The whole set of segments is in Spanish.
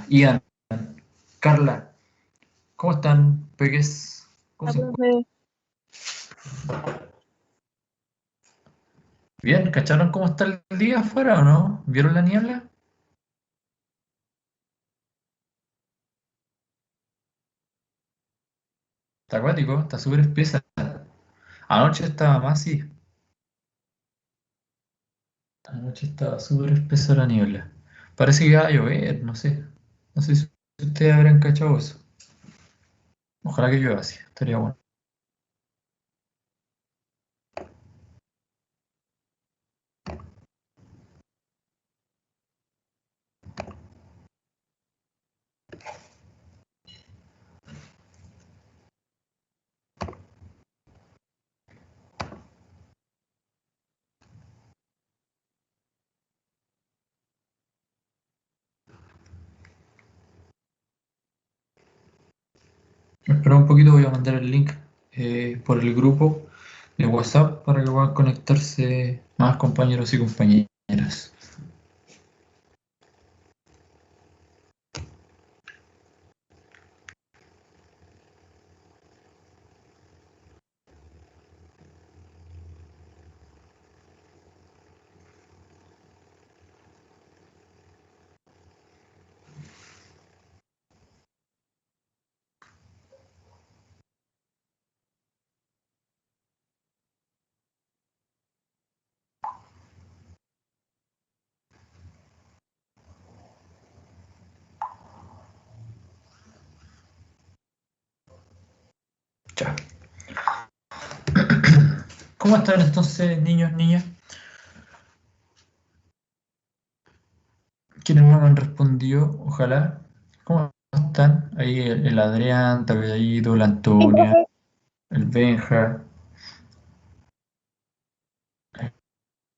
Ian, Carla, ¿cómo están, peques? ¿Cómo Ah, se encuentran? profe, ¿Bien? ¿Cacharon cómo está el día afuera o no? ¿Vieron la niebla? Está acuático, está súper espesa. Anoche estaba más, sí. Anoche estaba súper espesa la niebla. Parece que va a llover, no sé. No sé si ustedes habrán cachado eso. Ojalá que llueva así, estaría bueno. Espera un poquito, voy a mandar el link por el grupo de WhatsApp para que puedan conectarse más compañeros y compañeras. Ya. ¿Cómo están entonces, niños, niñas? ¿Quiénes no me han respondido? Ojalá. ¿Cómo están? Ahí el Adrián, Tabellaído, la sí, Antonia, profe. el Benja,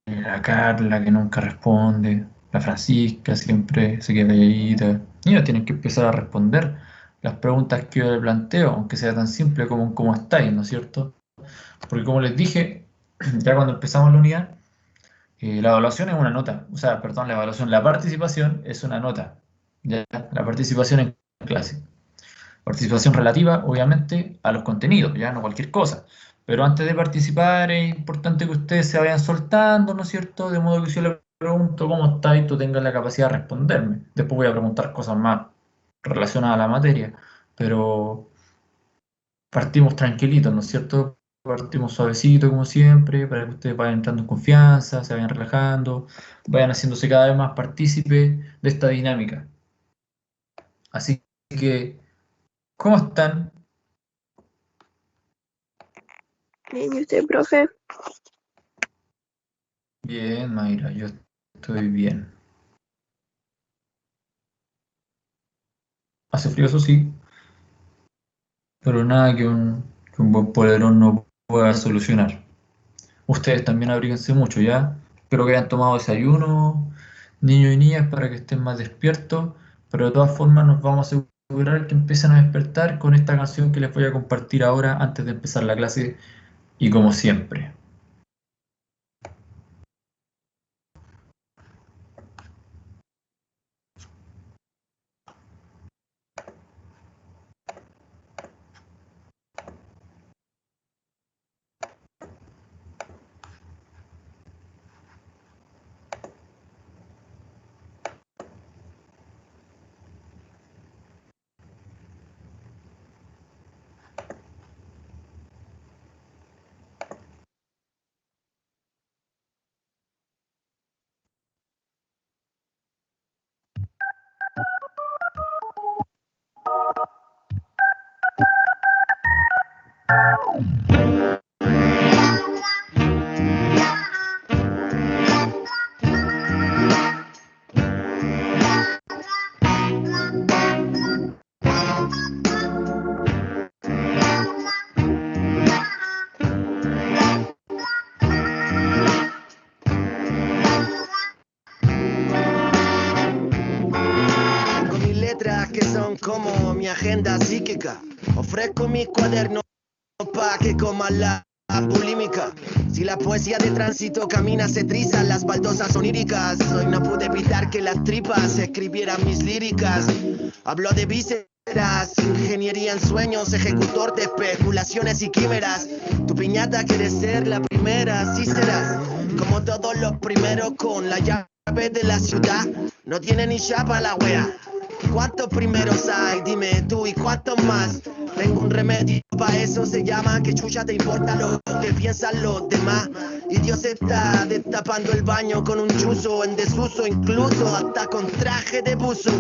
la Carla que nunca responde, la Francisca siempre se queda calladita. Niños tienen que empezar a responder las preguntas que yo les planteo, aunque sea tan simple como un ¿cómo estáis?, ¿no es cierto? Porque como les dije, ya cuando empezamos la unidad, la evaluación es una nota, o sea, perdón, la participación es una nota, ¿ya? La participación en clase. Participación relativa, obviamente, a los contenidos, ya no cualquier cosa. Pero antes de participar es importante que ustedes se vayan soltando, ¿no es cierto? De modo que si yo le pregunto cómo está y tú tengas la capacidad de responderme. Después voy a preguntar cosas más relacionadas a la materia, pero partimos tranquilitos, ¿no es cierto? Partimos suavecito como siempre, para que ustedes vayan entrando en confianza, se vayan relajando, vayan haciéndose cada vez más partícipes de esta dinámica. Así que, ¿cómo están? Bien, ¿y usted, profe? Bien, Mayra, yo estoy bien. Hace frío, eso sí, pero nada que un buen polerón no pueda solucionar. Ustedes también abríguense mucho, ¿ya? Espero que hayan tomado desayuno, niños y niñas, para que estén más despiertos, pero de todas formas nos vamos a asegurar que empiecen a despertar con esta canción que les voy a compartir ahora antes de empezar la clase y como siempre. Tengo mis letras que son como mi agenda psíquica. Ofrezco mi cuaderno pa' que coman la bulímica. Si la poesía de tránsito camina, se triza, las baldosas oníricas. Hoy no pude evitar que las tripas escribieran mis líricas. Hablo de vísceras, ingeniería en sueños, ejecutor de especulaciones y quimeras. Tu piñata quiere ser la primera, sí serás. Como todos los primeros con la llave de la ciudad. No tiene ni chapa la wea. ¿Cuántos primeros hay? Dime tú, ¿y cuántos más? Tengo un remedio para eso, se llama que chucha te importa lo que piensan los demás. Y Dios está destapando el baño con un chuzo en desuso, incluso hasta con traje de buzo.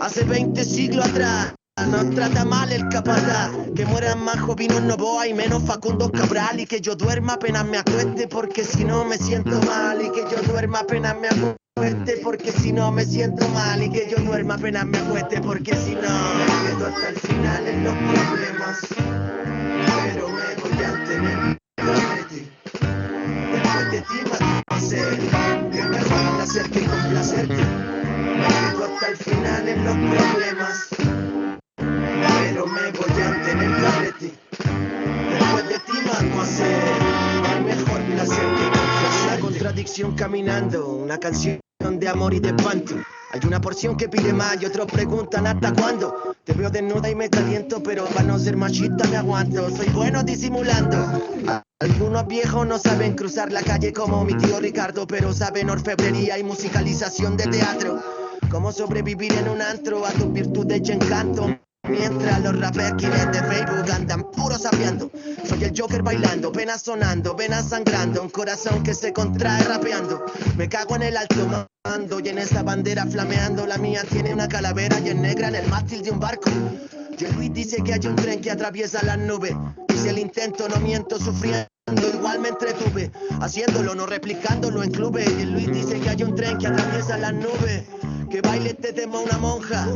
Hace 20 siglos atrás nos trata mal el capataz. Que mueran más Jovino Novoa y menos Facundo Cabral. Y que yo duerma apenas me acueste porque si no me siento mal. Y que yo duerma apenas me acueste porque si no me siento mal. Y que yo duerma apenas me acueste porque si no me quedo hasta el final en los problemas. Pero me voy a tener que después de ti me hacer que mejor placer que complacerte. Me quedo hasta el final en los problemas. Pero me voy a tener que después de ti me hacer hay mejor placer que complacerte. Una contradicción caminando, una canción de amor y de espanto. Hay una porción que pide más y otros preguntan hasta cuándo. Te veo desnuda y me caliento, pero para no ser machista me aguanto. Soy bueno disimulando. Algunos viejos no saben cruzar la calle como mi tío Ricardo, pero saben orfebrería y musicalización de teatro. Cómo sobrevivir en un antro a tus virtudes y encanto. Mientras los rapequines de Facebook andan puros sabiando. Soy el Joker bailando, penas sonando, venas sangrando. Un corazón que se contrae rapeando. Me cago en el alto mando y en esa bandera flameando. La mía tiene una calavera y es negra en el mástil de un barco. Y el Luis dice que hay un tren que atraviesa las nubes. Y si el intento no miento sufriendo, igual me entretuve. Haciéndolo, no replicándolo en clubes. Y el Luis dice que hay un tren que atraviesa las nubes. Que baile este tema una monja.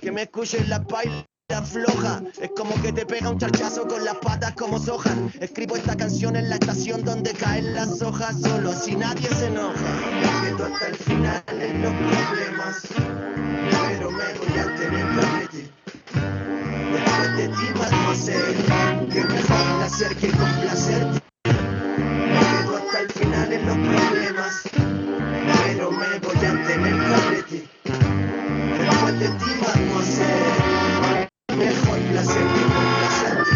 Que me escuche en la baila floja, es como que te pega un charchazo con las patas como soja. Escribo esta canción en la estación donde caen las hojas, solo así nadie se enoja. Me quedo hasta el final en los problemas, pero me voy a tener que repetir. Después de ti mademoiselle, que mejor placer que complacerte. Me quedo hasta el final en los problemas, pero me voy a tener que repetir. Después de ti mademoiselle, mejor placer que complacerte.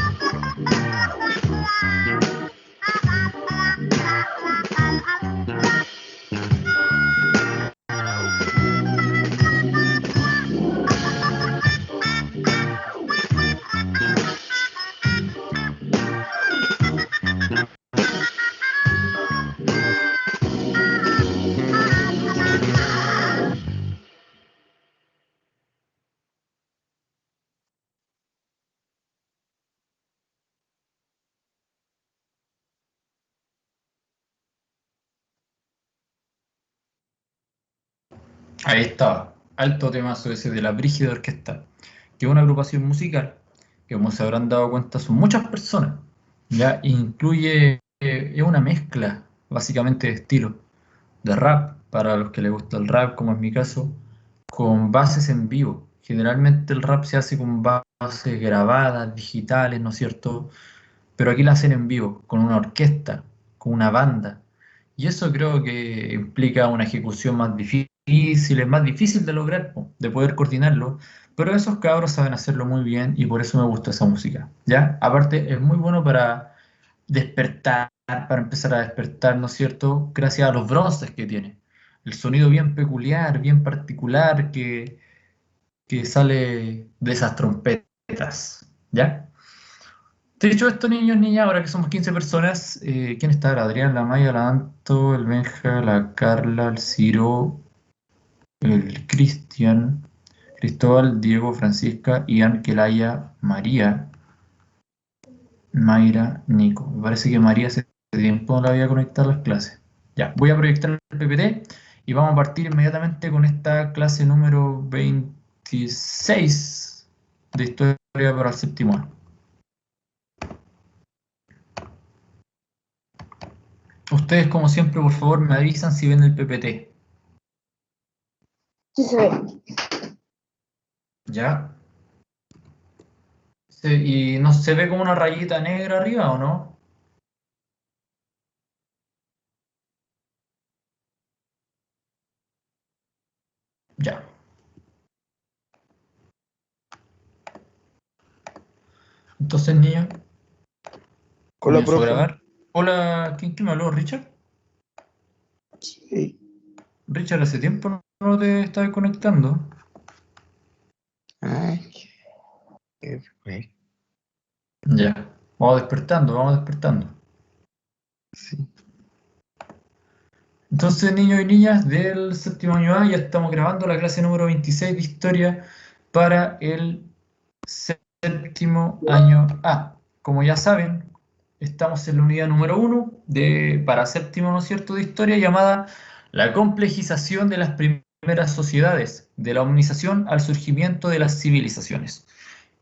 Ahí estaba, alto temazo ese de la Brígida Orquesta, que es una agrupación musical que, como se habrán dado cuenta, son muchas personas. Ya incluye, es una mezcla básicamente de estilos, de rap, para los que les gusta el rap, como en mi caso, con bases en vivo. Generalmente el rap se hace con bases grabadas, digitales, ¿no es cierto? Pero aquí la hacen en vivo, con una orquesta, con una banda. Y eso creo que implica una ejecución más difícil, es más difícil de lograr, po, de poder coordinarlo. Pero esos cabros saben hacerlo muy bien y por eso me gusta esa música. ¿Ya? Aparte, es muy bueno para despertar, para empezar a despertar, ¿no es cierto? Gracias a los bronces que tiene. El sonido bien peculiar, bien particular que sale de esas trompetas. ¿Ya? Dicho esto, niños, niñas, ahora que somos 15 personas, ¿quién está? El Adrián, la Maya, la Anto, el Benja, la Carla, el Ciro, el Cristian, Cristóbal, Diego, Francisca, Ian, Kelaya, María, Mayra, Nico. Me parece que María hace tiempo no la había conectado a las clases. Ya, voy a proyectar el PPT y vamos a partir inmediatamente con esta clase número 26 de Historia para el séptimo año. Ustedes, como siempre, por favor, me avisan si ven el PPT. Sí se ve. ¿Ya? ¿Y no se ve como una rayita negra arriba o no? Ya. Entonces, niños, Hola, comienzo a profe. grabar. Hola, ¿quién me habló? ¿Richard? Sí. Richard, hace tiempo no te estaba conectando. Ay, qué fue. Ya, vamos despertando. Sí. Entonces, niños y niñas del séptimo año A, ya estamos grabando la clase número 26 de Historia para el séptimo año A. Como ya saben, estamos en la unidad número 1 para séptimo, ¿no es cierto?, de Historia, llamada La complejización de las primeras sociedades, de la humanización al surgimiento de las civilizaciones,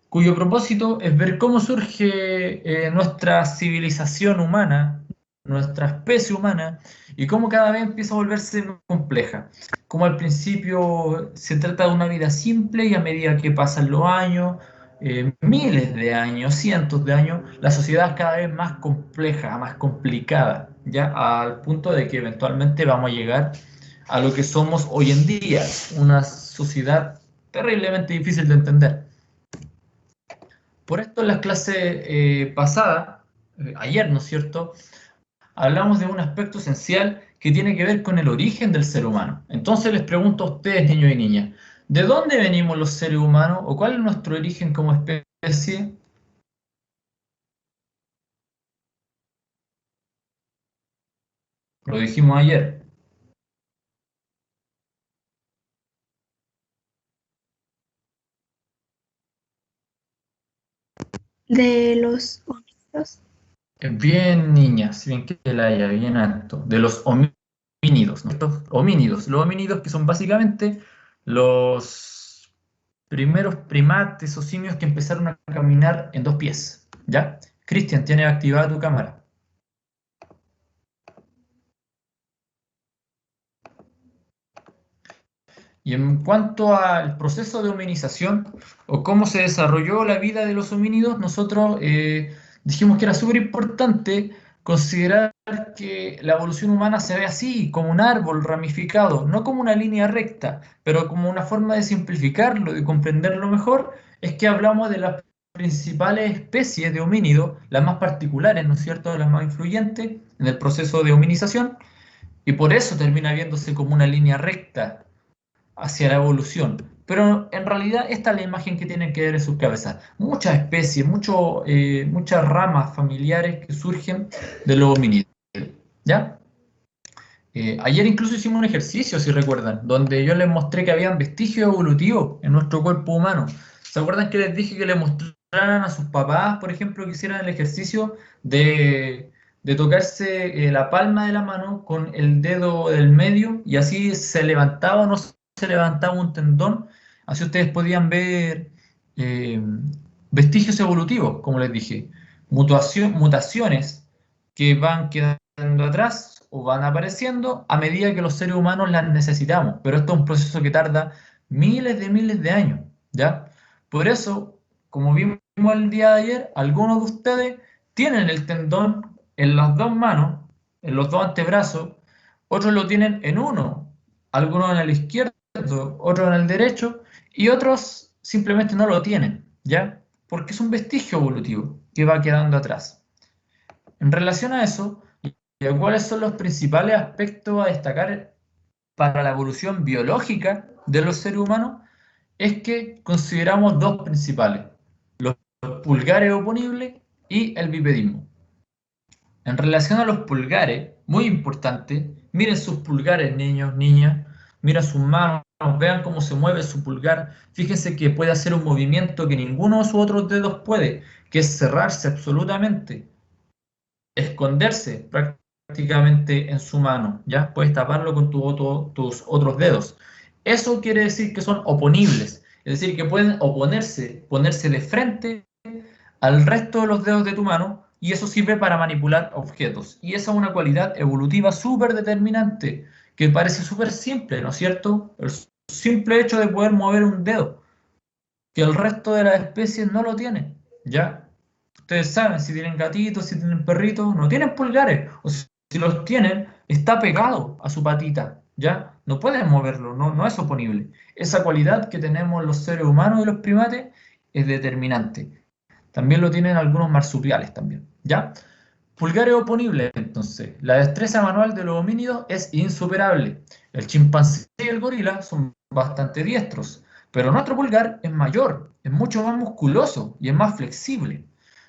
cuyo propósito es ver cómo surge nuestra civilización humana, nuestra especie humana, y cómo cada vez empieza a volverse más compleja. Como al principio se trata de una vida simple y a medida que pasan los años, miles de años, cientos de años, la sociedad es cada vez más compleja, más complicada, ya al punto de que eventualmente vamos a llegar a lo que somos hoy en día, una sociedad terriblemente difícil de entender. Por esto en las clases pasadas, ayer, ¿no es cierto?, hablamos de un aspecto esencial que tiene que ver con el origen del ser humano. Entonces les pregunto a ustedes, niños y niñas, ¿de dónde venimos los seres humanos o cuál es nuestro origen como especie? Lo dijimos ayer. De los homínidos. Bien, niñas, bien que la haya, bien alto. De los homínidos, ¿no? Estos homínidos, los homínidos que son básicamente los primeros primates o simios que empezaron a caminar en dos pies, ¿ya? Cristian, ¿tienes activada tu cámara? Y en cuanto al proceso de hominización o cómo se desarrolló la vida de los homínidos, nosotros dijimos que era súper importante considerar que la evolución humana se ve así, como un árbol ramificado, no como una línea recta, pero como una forma de simplificarlo, de comprenderlo mejor, es que hablamos de las principales especies de homínidos, las más particulares, ¿no es cierto?, las más influyentes en el proceso de hominización, y por eso termina viéndose como una línea recta hacia la evolución. Pero en realidad esta es la imagen que tienen que ver en sus cabezas. Muchas especies, muchas ramas familiares que surgen de los homínidos. ¿Ya? Ayer incluso hicimos un ejercicio, si recuerdan, donde yo les mostré que habían vestigios evolutivos en nuestro cuerpo humano. ¿Se acuerdan que les dije que le mostraran a sus papás, por ejemplo, que hicieran el ejercicio de tocarse la palma de la mano con el dedo del medio y así se levantaba o no se levantaba un tendón? Así ustedes podían ver eh, vestigios evolutivos, como les dije, mutaciones que van quedando atrás o van apareciendo a medida que los seres humanos las necesitamos. Pero esto es un proceso que tarda miles de años, ¿ya? Por eso, como vimos el día de ayer, algunos de ustedes tienen el tendón en las dos manos, en los dos antebrazos, otros lo tienen en uno, algunos en el izquierdo, otros en el derecho, y otros simplemente no lo tienen, ¿ya? Porque es un vestigio evolutivo que va quedando atrás. En relación a eso, ¿cuáles son los principales aspectos a destacar para la evolución biológica de los seres humanos? Es que consideramos dos principales, los pulgares oponibles y el bipedismo. En relación a los pulgares, muy importante, miren sus pulgares, niños, niñas, miren sus manos, vean cómo se mueve su pulgar, fíjense que puede hacer un movimiento que ninguno de sus otros dedos puede, que es cerrarse absolutamente, esconderse prácticamente en su mano, ¿ya? Puedes taparlo con tus otros dedos. Eso quiere decir que son oponibles, es decir, que pueden ponerse de frente al resto de los dedos de tu mano y eso sirve para manipular objetos. Y esa es una cualidad evolutiva súper determinante, que parece súper simple, ¿no es cierto? El simple hecho de poder mover un dedo, que el resto de las especies no lo tienen, ¿ya? Ustedes saben, si tienen gatitos, si tienen perritos, no tienen pulgares. O si los tienen, está pegado a su patita, ¿ya? No pueden moverlo, no es oponible. Esa cualidad que tenemos los seres humanos y los primates es determinante. También lo tienen algunos marsupiales también, ¿ya? Pulgares oponibles, entonces. La destreza manual de los homínidos es insuperable. El chimpancé y el gorila son bastante diestros, pero nuestro pulgar es mayor, es mucho más musculoso y es más flexible.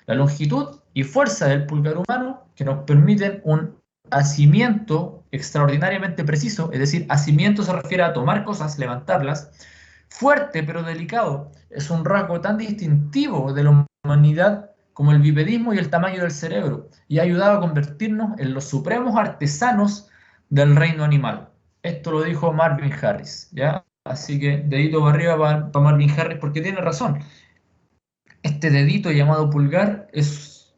La longitud y fuerza del pulgar humano que nos permiten un asimiento extraordinariamente preciso, es decir, asimiento se refiere a tomar cosas, levantarlas, fuerte pero delicado, es un rasgo tan distintivo de la humanidad como el bipedismo y el tamaño del cerebro, y ha ayudado a convertirnos en los supremos artesanos del reino animal. Esto lo dijo Marvin Harris, ¿ya? Así que dedito para arriba para Marvin Harris porque tiene razón. Este dedito llamado pulgar es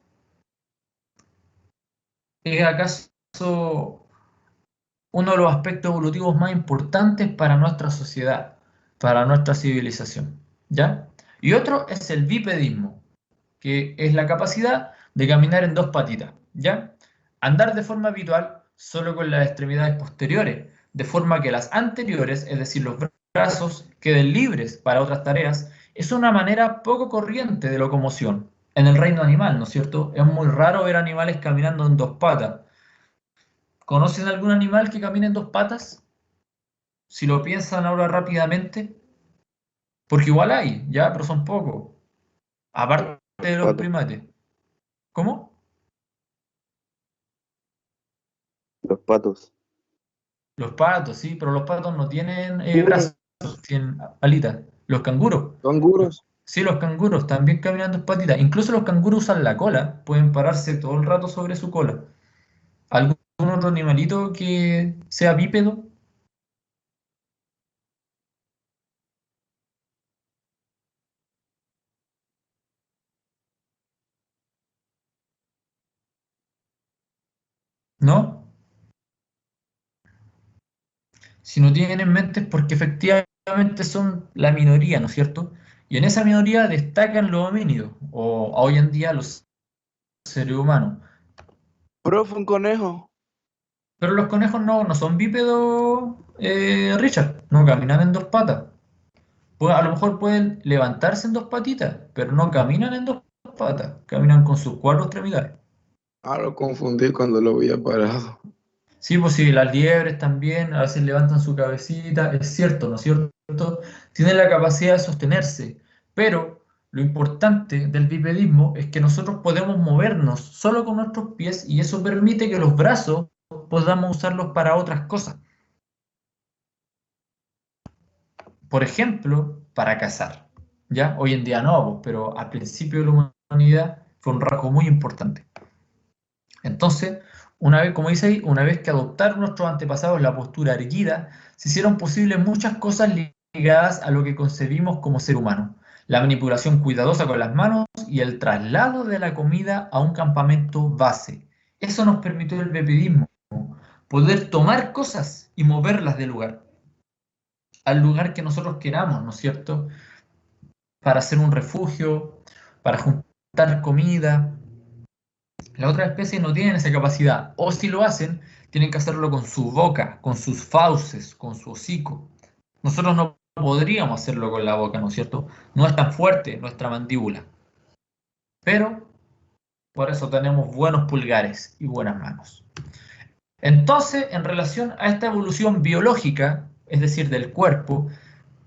acaso uno de los aspectos evolutivos más importantes para nuestra sociedad, para nuestra civilización, ¿ya? Y otro es el bipedismo, que es la capacidad de caminar en dos patitas, ¿ya? Andar de forma habitual solo con las extremidades posteriores, de forma que las anteriores, es decir, los brazos, queden libres para otras tareas, es una manera poco corriente de locomoción en el reino animal, ¿no es cierto? Es muy raro ver animales caminando en dos patas. ¿Conocen algún animal que camine en dos patas? Si lo piensan ahora rápidamente, porque igual hay, ¿ya? Pero son pocos, aparte de los Patos. primates. ¿Cómo? Los patos. Los patos, sí, pero los patos no tienen Canguros. brazos, tienen alitas. Los canguros, Canguros. sí, los canguros también caminan dos patitas. Incluso los canguros usan la cola, pueden pararse todo el rato sobre su cola. ¿Algún otro animalito que sea bípedo? ¿No? Si no tienen en mente es porque efectivamente son la minoría, ¿no es cierto? Y en esa minoría destacan los homínidos, o hoy en día los seres humanos. Profe, un conejo. Pero los conejos no son bípedos, Richard, no caminan en dos patas. Pues a lo mejor pueden levantarse en dos patitas, pero no caminan en dos patas, caminan con sus cuatro extremidades. Ah, lo confundí cuando lo había parado. Sí, pues sí, las liebres también a veces levantan su cabecita, es cierto, ¿no es cierto? Tienen la capacidad de sostenerse, pero lo importante del bipedismo es que nosotros podemos movernos solo con nuestros pies y eso permite que los brazos podamos usarlos para otras cosas. Por ejemplo, para cazar. ¿Ya? Hoy en día no, pues, pero al principio de la humanidad fue un rasgo muy importante. Entonces, una vez, como dice ahí, una vez que adoptaron nuestros antepasados la postura erguida, se hicieron posibles muchas cosas ligadas a lo que concebimos como ser humano. La manipulación cuidadosa con las manos y el traslado de la comida a un campamento base. Eso nos permitió el bipedismo, poder tomar cosas y moverlas del lugar, al lugar que nosotros queramos, ¿no es cierto? Para hacer un refugio, para juntar comida. Las otras especies no tienen esa capacidad, o si lo hacen, tienen que hacerlo con su boca, con sus fauces, con su hocico. Nosotros no podríamos hacerlo con la boca, ¿no es cierto? No es tan fuerte nuestra mandíbula, pero por eso tenemos buenos pulgares y buenas manos. Entonces, en relación a esta evolución biológica, es decir, del cuerpo,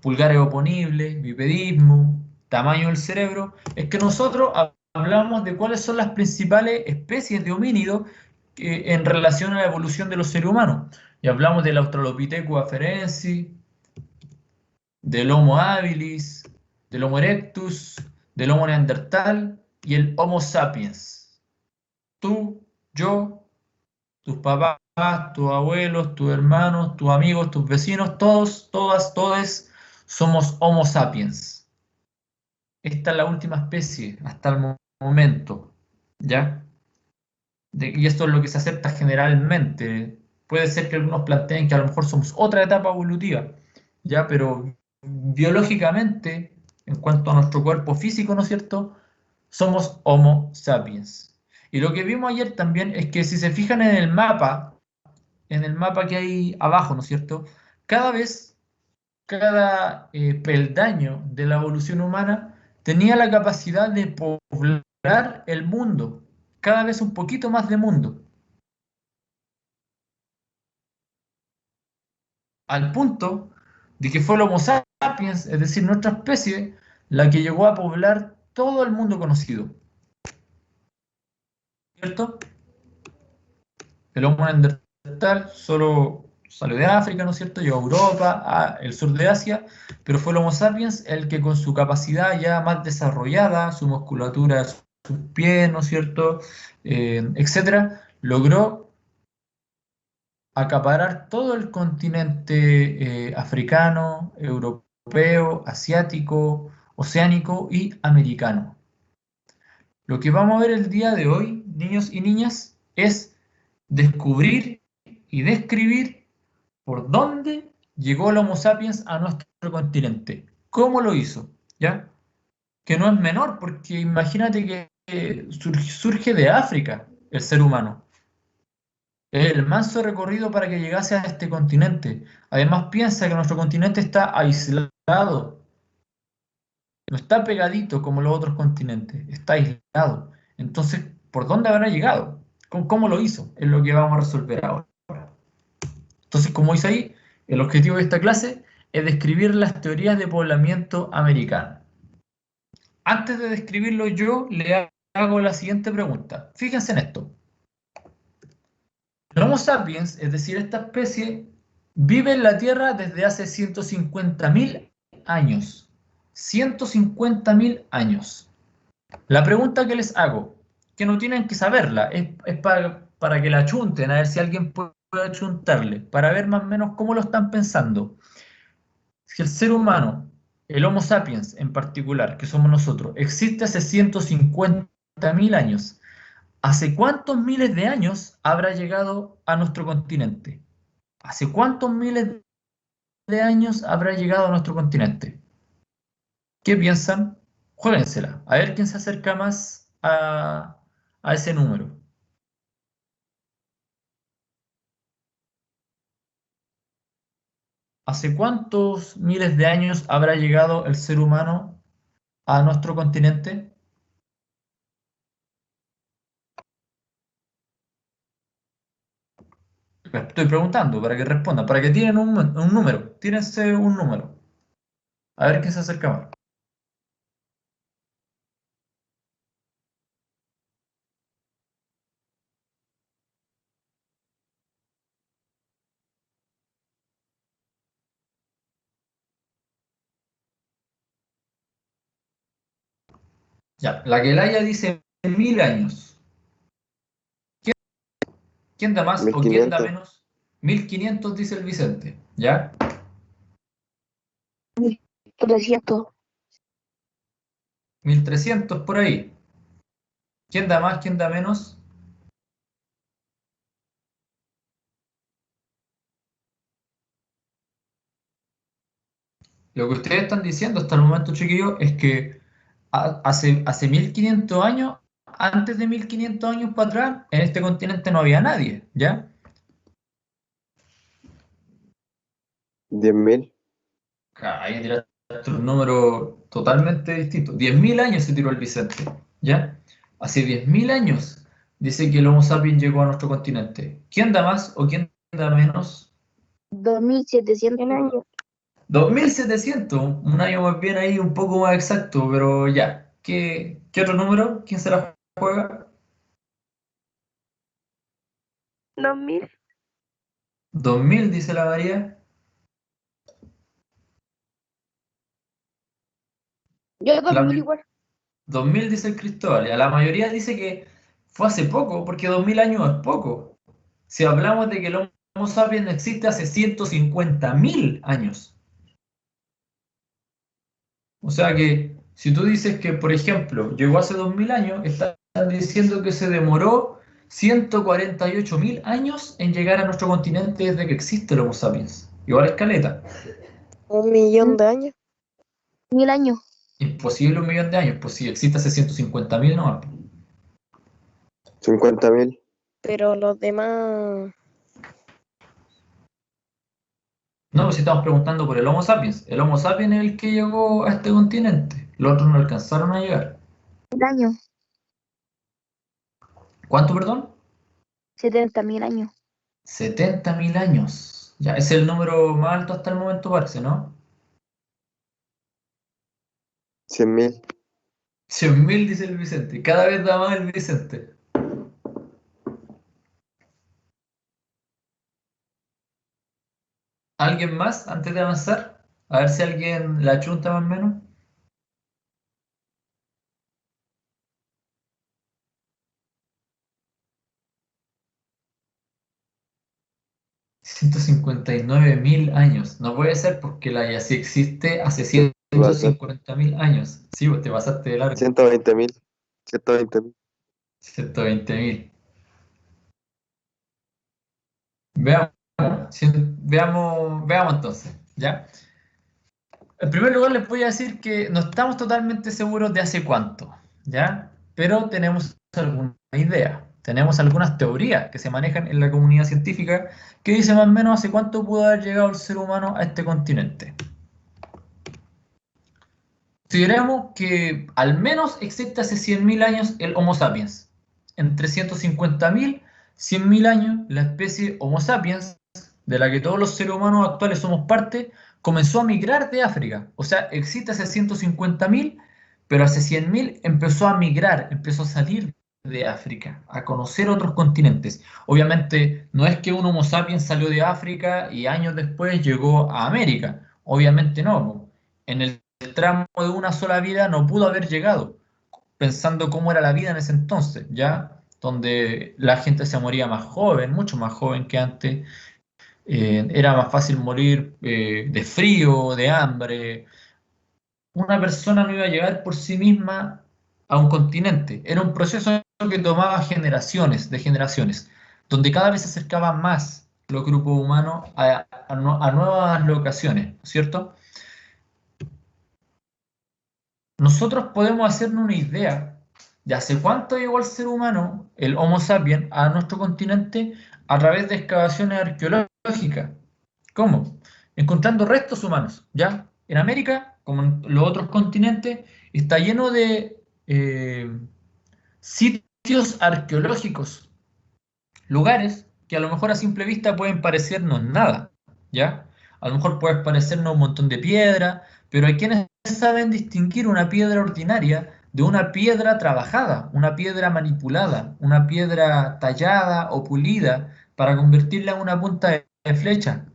pulgares oponibles, bipedismo, tamaño del cerebro, es que nosotros hablamos de cuáles son las principales especies de homínidos en relación a la evolución de los seres humanos. Y hablamos del Australopithecus afarensis, del Homo habilis, del Homo erectus, del Homo neandertal y el Homo sapiens. Tú, yo, tus papás, tus abuelos, tus hermanos, tus amigos, tus vecinos, todos, todas, todes, somos Homo sapiens. Esta es la última especie hasta el momento, ¿ya? Y esto es lo que se acepta generalmente. Puede ser que algunos planteen que a lo mejor somos otra etapa evolutiva, ¿ya? Pero biológicamente, en cuanto a nuestro cuerpo físico, ¿no es cierto? Somos Homo sapiens. Y lo que vimos ayer también es que si se fijan en el mapa que hay abajo, ¿no es cierto? Cada vez, cada peldaño de la evolución humana tenía la capacidad de poblar el mundo, cada vez un poquito más de mundo, al punto de que fue el Homo sapiens, es decir, nuestra especie, la que llegó a poblar todo el mundo conocido. ¿Cierto? El Homo neandertal solo salió de África, ¿no es cierto? Llegó a Europa, al sur de Asia, pero fue el Homo sapiens el que con su capacidad ya más desarrollada, su musculatura, sus pies, ¿no es cierto? Etcétera, logró acaparar todo el continente africano, europeo, asiático, oceánico y americano. Lo que vamos a ver el día de hoy, niños y niñas, es descubrir y describir por dónde llegó el Homo sapiens a nuestro continente. ¿Cómo lo hizo? ¿Ya? Que no es menor, porque imagínate que surge de África el ser humano. Es el manso recorrido para que llegase a este continente. Además, piensa que nuestro continente está aislado. No está pegadito como los otros continentes. Está aislado. Entonces, ¿por dónde habrá llegado? ¿Cómo lo hizo? Es lo que vamos a resolver ahora. Entonces, como dice ahí, el objetivo de esta clase es describir las teorías de poblamiento americano. Antes de describirlo yo, le hago la siguiente pregunta. Fíjense en esto. El Homo sapiens, es decir, esta especie, vive en la Tierra desde hace 150.000 años. 150.000 años. La pregunta que les hago, que no tienen que saberla, es para que la achunten, a ver si alguien puede achuntarle, para ver más o menos cómo lo están pensando. Si el ser humano, el Homo sapiens en particular, que somos nosotros, existe hace 150.000 años, ¿hace cuántos miles de años habrá llegado a nuestro continente? ¿Hace cuántos miles de años habrá llegado a nuestro continente? ¿Qué piensan? Juéguensela, a ver quién se acerca más a ese número. ¿Hace cuántos miles de años habrá llegado el ser humano a nuestro continente? Les estoy preguntando para que respondan, para que tienen un número, tírense un número. A ver quién se acerca más. Ya, la Quelaya dice 1000 años. ¿Quién da más o quién da 1500. menos? 1500 dice el Vicente. ¿Ya? 300. 1300 por ahí. ¿Quién da más? ¿Quién da menos? Lo que ustedes están diciendo hasta el momento, chiquillos, es que hace 1500 años, antes de 1500 años para atrás, en este continente no había nadie, ¿ya? 10.000. Ahí tiraste un número totalmente distinto. 10.000 años se tiró el Vicente, ¿ya? Hace 10.000 años dice que el Homo sapiens llegó a nuestro continente. ¿Quién da más o quién da menos? 2700 años. 2700, un año más bien ahí, un poco más exacto, pero ya. ¿Qué otro número? ¿Quién se la juega? 2000. 2000, dice la María. Yo 2000 igual. 2000 dice el Cristóbal. Y a la mayoría dice que fue hace poco, porque 2000 años es poco. Si hablamos de que el Homo sapiens existe hace 150.000 años. O sea que si tú dices que, por ejemplo, llegó hace 2000 años, estás diciendo que se demoró 148.000 años en llegar a nuestro continente desde que existe el Homo sapiens. Igual es caleta. 1.000.000 de años. 1000 años. Imposible 1.000.000 de años, pues si existe hace 150.000 no. 50.000. Pero los demás. No, pues si estamos preguntando por el Homo sapiens. El Homo sapiens es el que llegó a este continente. Los otros no alcanzaron a llegar. 1.000 años. ¿Cuánto, perdón? 70.000 años. 70.000 años. Ya, ese es el número más alto hasta el momento, parece, ¿no? 100.000. 100.000, dice el Vicente. Cada vez da más el Vicente. ¿Alguien más antes de avanzar? A ver si alguien la chunta más o menos. 159.000 años. No puede ser porque la YACI existe hace Va a ser 150.000 años. Sí, vos te pasaste de largo. 120.000. 120.000. 120.000. Veamos, veamos entonces, ¿ya? En primer lugar, les voy a decir que no estamos totalmente seguros de hace cuánto, ¿ya? Pero tenemos alguna idea, tenemos algunas teorías que se manejan en la comunidad científica que dicen más o menos hace cuánto pudo haber llegado el ser humano a este continente. Consideremos que al menos existe hace 100.000 años el Homo sapiens. Entre 150.000 y 100.000 años, la especie Homo sapiens, de la que todos los seres humanos actuales somos parte, comenzó a migrar de África. O sea, existe hace 150.000, pero hace 100.000 empezó a migrar, empezó a salir de África, a conocer otros continentes. Obviamente, no es que un Homo sapiens salió de África y años después llegó a América. Obviamente no. En el tramo de una sola vida no pudo haber llegado, pensando cómo era la vida en ese entonces, ¿ya? Donde la gente se moría más joven, mucho más joven que antes, era más fácil morir de frío, de hambre. Una persona no iba a llegar por sí misma a un continente, era un proceso que tomaba generaciones de generaciones, donde cada vez se acercaban más los grupos humanos a nuevas locaciones, ¿cierto? Nosotros podemos hacernos una idea de hace cuánto llegó el ser humano, el Homo sapiens, a nuestro continente a través de excavaciones arqueológicas. ¿Cómo? Encontrando restos humanos, ¿ya? En América, como en los otros continentes, está lleno de sitios arqueológicos, lugares que a lo mejor a simple vista pueden parecernos nada, ¿ya? A lo mejor puede parecernos un montón de piedra, pero hay quienes saben distinguir una piedra ordinaria de una piedra trabajada, una piedra manipulada, una piedra tallada o pulida para convertirla en una punta de flecha.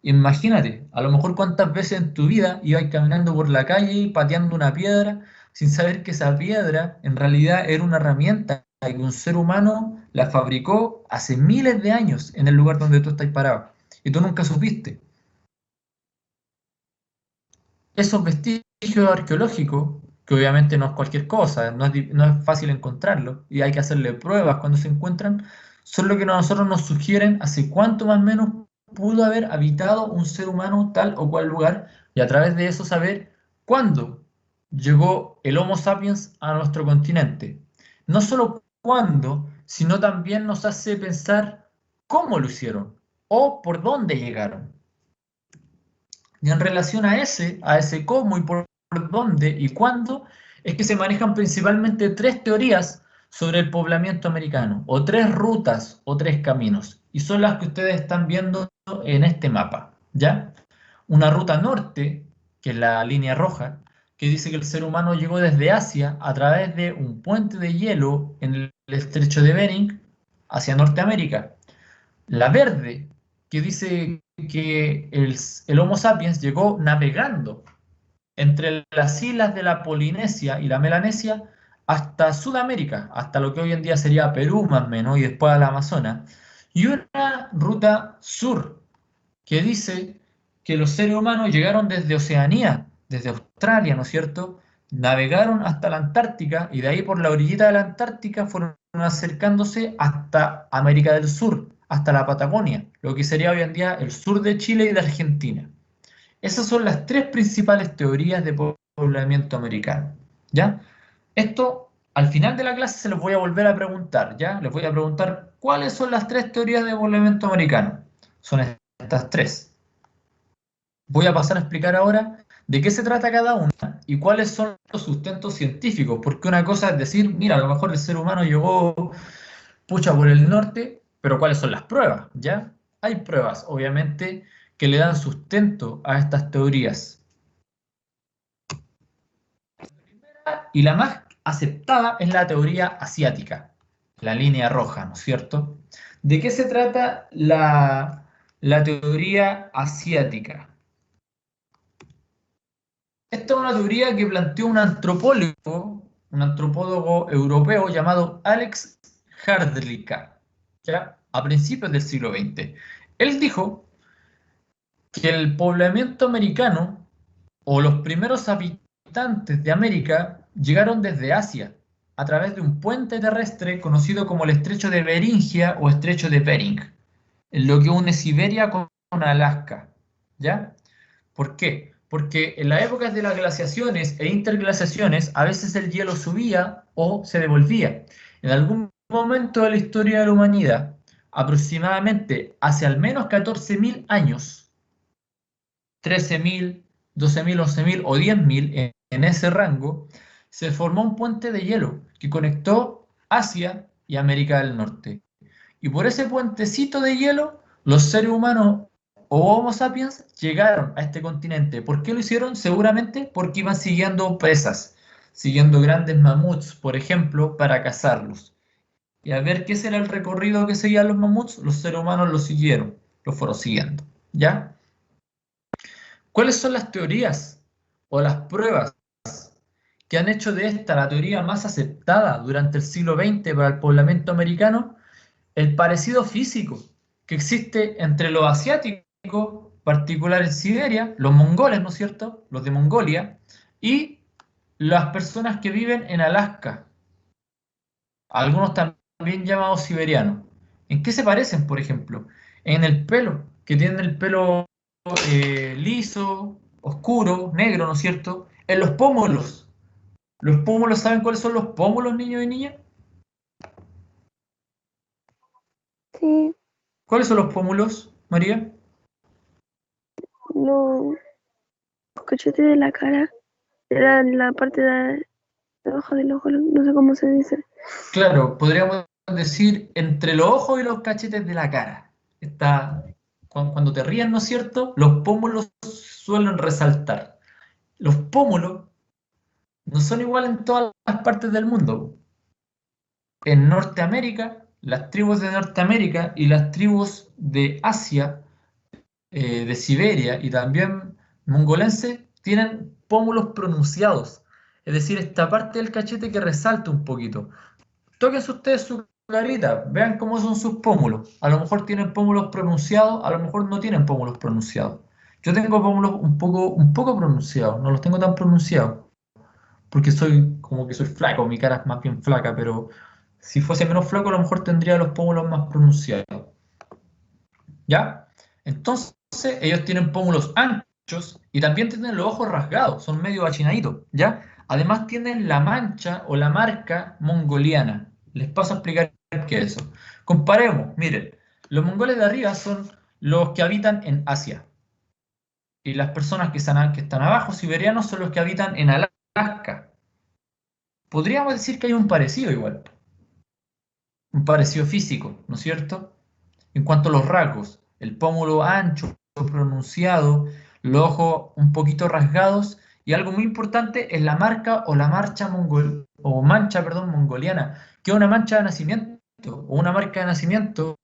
Imagínate, a lo mejor cuántas veces en tu vida ibas caminando por la calle pateando una piedra sin saber que esa piedra en realidad era una herramienta y que un ser humano la fabricó hace miles de años en el lugar donde tú estás parado y tú nunca supiste. Esos vestigios arqueológicos, que obviamente no es cualquier cosa, no es fácil encontrarlos y hay que hacerle pruebas cuando se encuentran, son lo que a nosotros nos sugieren hace cuánto más o menos pudo haber habitado un ser humano tal o cual lugar y a través de eso saber cuándo llegó el Homo sapiens a nuestro continente. No solo cuándo, sino también nos hace pensar cómo lo hicieron o por dónde llegaron. Y en relación a ese cómo y por dónde y cuándo, es que se manejan principalmente tres teorías sobre el poblamiento americano, o tres rutas o tres caminos, y son las que ustedes están viendo en este mapa, ¿ya? Una ruta norte, que es la línea roja, que dice que el ser humano llegó desde Asia a través de un puente de hielo en el estrecho de Bering hacia Norteamérica. La verde, que dice que el Homo sapiens llegó navegando entre las islas de la Polinesia y la Melanesia hasta Sudamérica, hasta lo que hoy en día sería Perú más o menos, y después al Amazonas. Y una ruta sur, que dice que los seres humanos llegaron desde Oceanía, desde Australia, ¿no es cierto? Navegaron hasta la Antártica y de ahí por la orillita de la Antártica fueron acercándose hasta América del Sur, hasta la Patagonia, lo que sería hoy en día el sur de Chile y de Argentina. Esas son las tres principales teorías de poblamiento americano, ¿ya? Esto, al final de la clase se los voy a volver a preguntar, ¿ya? Les voy a preguntar cuáles son las tres teorías de poblamiento americano. Son estas tres. Voy a pasar a explicar ahora ¿De qué se trata cada una? ¿Y cuáles son los sustentos científicos? Porque una cosa es decir, mira, a lo mejor el ser humano llegó, pucha, por el norte, pero ¿cuáles son las pruebas? ¿Ya? Hay pruebas, obviamente, que le dan sustento a estas teorías. Y la más aceptada es la teoría asiática, la línea roja, ¿no es cierto? ¿De qué se trata la teoría asiática? Esta es una teoría que planteó un antropólogo europeo llamado Alex Hrdlicka, ¿ya? A principios del siglo XX. Él dijo que el poblamiento americano o los primeros habitantes de América llegaron desde Asia a través de un puente terrestre conocido como el Estrecho de Beringia o Estrecho de Bering, en lo que une Siberia con Alaska, ¿ya? ¿Por qué? Porque en las épocas de las glaciaciones e interglaciaciones a veces el hielo subía o se devolvía. En algún momento de la historia de la humanidad, aproximadamente hace al menos 14.000 años, 13.000, 12.000, 11.000 o 10.000 en ese rango, se formó un puente de hielo que conectó Asia y América del Norte. Y por ese puentecito de hielo, los seres humanos o Homo sapiens llegaron a este continente. ¿Por qué lo hicieron? Seguramente porque iban siguiendo presas, siguiendo grandes mamuts, por ejemplo, para cazarlos. Y a ver qué será el recorrido que seguían los mamuts, los seres humanos lo siguieron, lo fueron siguiendo. ¿Ya? ¿Cuáles son las teorías o las pruebas que han hecho de esta la teoría más aceptada durante el siglo XX para el poblamiento americano? El parecido físico que existe entre los asiáticos, particular en Siberia, los mongoles, ¿no es cierto?, los de Mongolia, y las personas que viven en Alaska, algunos también llamados siberianos. ¿En qué se parecen, por ejemplo? En el pelo, que tienen el pelo liso, oscuro, negro, ¿no es cierto? En los pómulos. ¿Los pómulos saben cuáles son los pómulos, niños y niñas? Sí, ¿Cuáles son los pómulos, María? los cachetes de la cara, era la parte de abajo del ojo, no sé cómo se dice. Claro, podríamos decir entre los ojos y los cachetes de la cara. Está, cuando te ríes, ¿no es cierto? Los pómulos suelen resaltar. Los pómulos no son iguales en todas las partes del mundo. En Norteamérica, las tribus de Norteamérica y las tribus de Asia, de Siberia y también mongolense, tienen pómulos pronunciados. Es decir, esta parte del cachete que resalta un poquito. Tóquense ustedes su carita, vean cómo son sus pómulos. A lo mejor tienen pómulos pronunciados, a lo mejor no tienen pómulos pronunciados. Yo tengo pómulos un poco pronunciados, no los tengo tan pronunciados, porque soy como que soy flaco, mi cara es más bien flaca, pero si fuese menos flaco a lo mejor tendría los pómulos más pronunciados. ¿Ya? Entonces, ellos tienen pómulos anchos y también tienen los ojos rasgados, son medio achinaditos, ¿ya? Además tienen la mancha o la marca mongoliana. Les paso a explicar qué es eso. Comparemos, miren, los mongoles de arriba son los que habitan en Asia. Y las personas que están abajo, siberianos, son los que habitan en Alaska. Podríamos decir que hay un parecido igual. Un parecido físico, ¿no es cierto? En cuanto a los rasgos, el pómulo ancho, pronunciado, los ojos un poquito rasgados y algo muy importante es la marca o la mancha, perdón, mongoliana, que es una mancha de nacimiento o una marca de nacimiento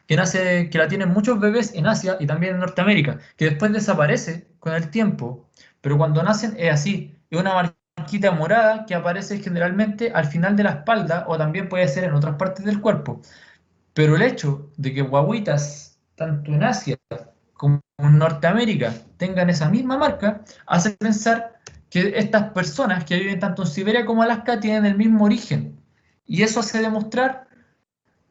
que la tienen muchos bebés en Asia y también en Norteamérica, que después desaparece con el tiempo, pero cuando nacen es así, es una marquita morada que aparece generalmente al final de la espalda o también puede ser en otras partes del cuerpo. Pero el hecho de que guaguitas, tanto en Asia como en Norteamérica, tengan esa misma marca, hace pensar que estas personas que viven tanto en Siberia como Alaska tienen el mismo origen. Y eso hace demostrar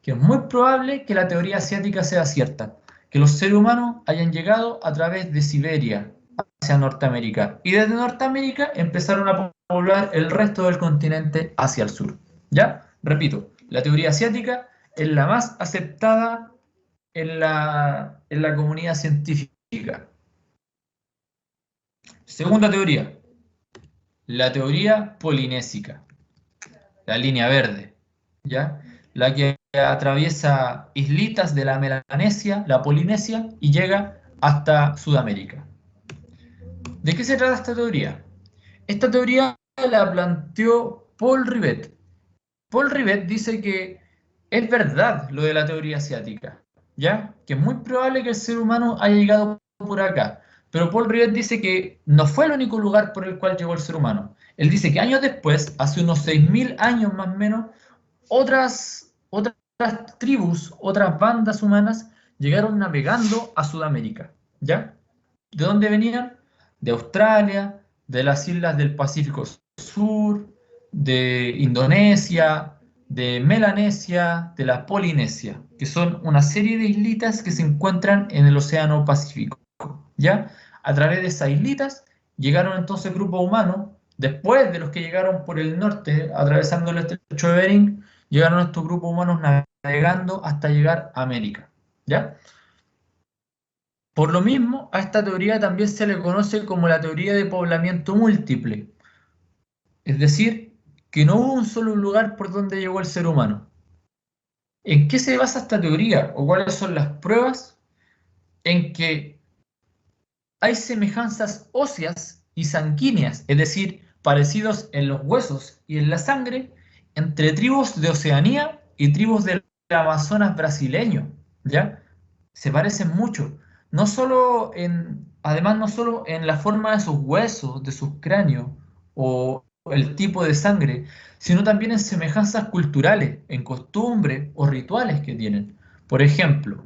que es muy probable que la teoría asiática sea cierta, que los seres humanos hayan llegado a través de Siberia hacia Norteamérica y desde Norteamérica empezaron a poblar el resto del continente hacia el sur. ¿Ya? Repito, la teoría asiática es la más aceptada en la comunidad científica. Segunda teoría, la teoría polinésica, la línea verde, ¿ya? La que atraviesa islitas de la Melanesia, la Polinesia, y llega hasta Sudamérica. ¿De qué se trata esta teoría? Esta teoría la planteó Paul Rivet. Paul Rivet dice que es verdad lo de la teoría asiática, ¿ya? Que es muy probable que el ser humano haya llegado por acá. Pero Paul Rivet dice que no fue el único lugar por el cual llegó el ser humano. Él dice que años después, hace unos 6.000 años más o menos, otras tribus, otras bandas humanas llegaron navegando a Sudamérica, ¿ya? ¿De dónde venían? De Australia, de las islas del Pacífico Sur, de Indonesia, de Melanesia, de la Polinesia, que son una serie de islitas que se encuentran en el Océano Pacífico, ¿ya? A través de esas islitas llegaron entonces grupos humanos, después de los que llegaron por el norte, atravesando el estrecho de Bering, llegaron estos grupos humanos navegando hasta llegar a América, ¿ya? Por lo mismo, a esta teoría también se le conoce como la teoría de poblamiento múltiple, es decir, que no hubo un solo lugar por donde llegó el ser humano. ¿En qué se basa esta teoría o cuáles son las pruebas? En que hay semejanzas óseas y sanguíneas, es decir, parecidos en los huesos y en la sangre, entre tribus de Oceanía y tribus del Amazonas brasileño, ¿ya? Se parecen mucho. Además, no solo en la forma de sus huesos, de sus cráneos o el tipo de sangre, sino también en semejanzas culturales, en costumbres o rituales que tienen. Por ejemplo,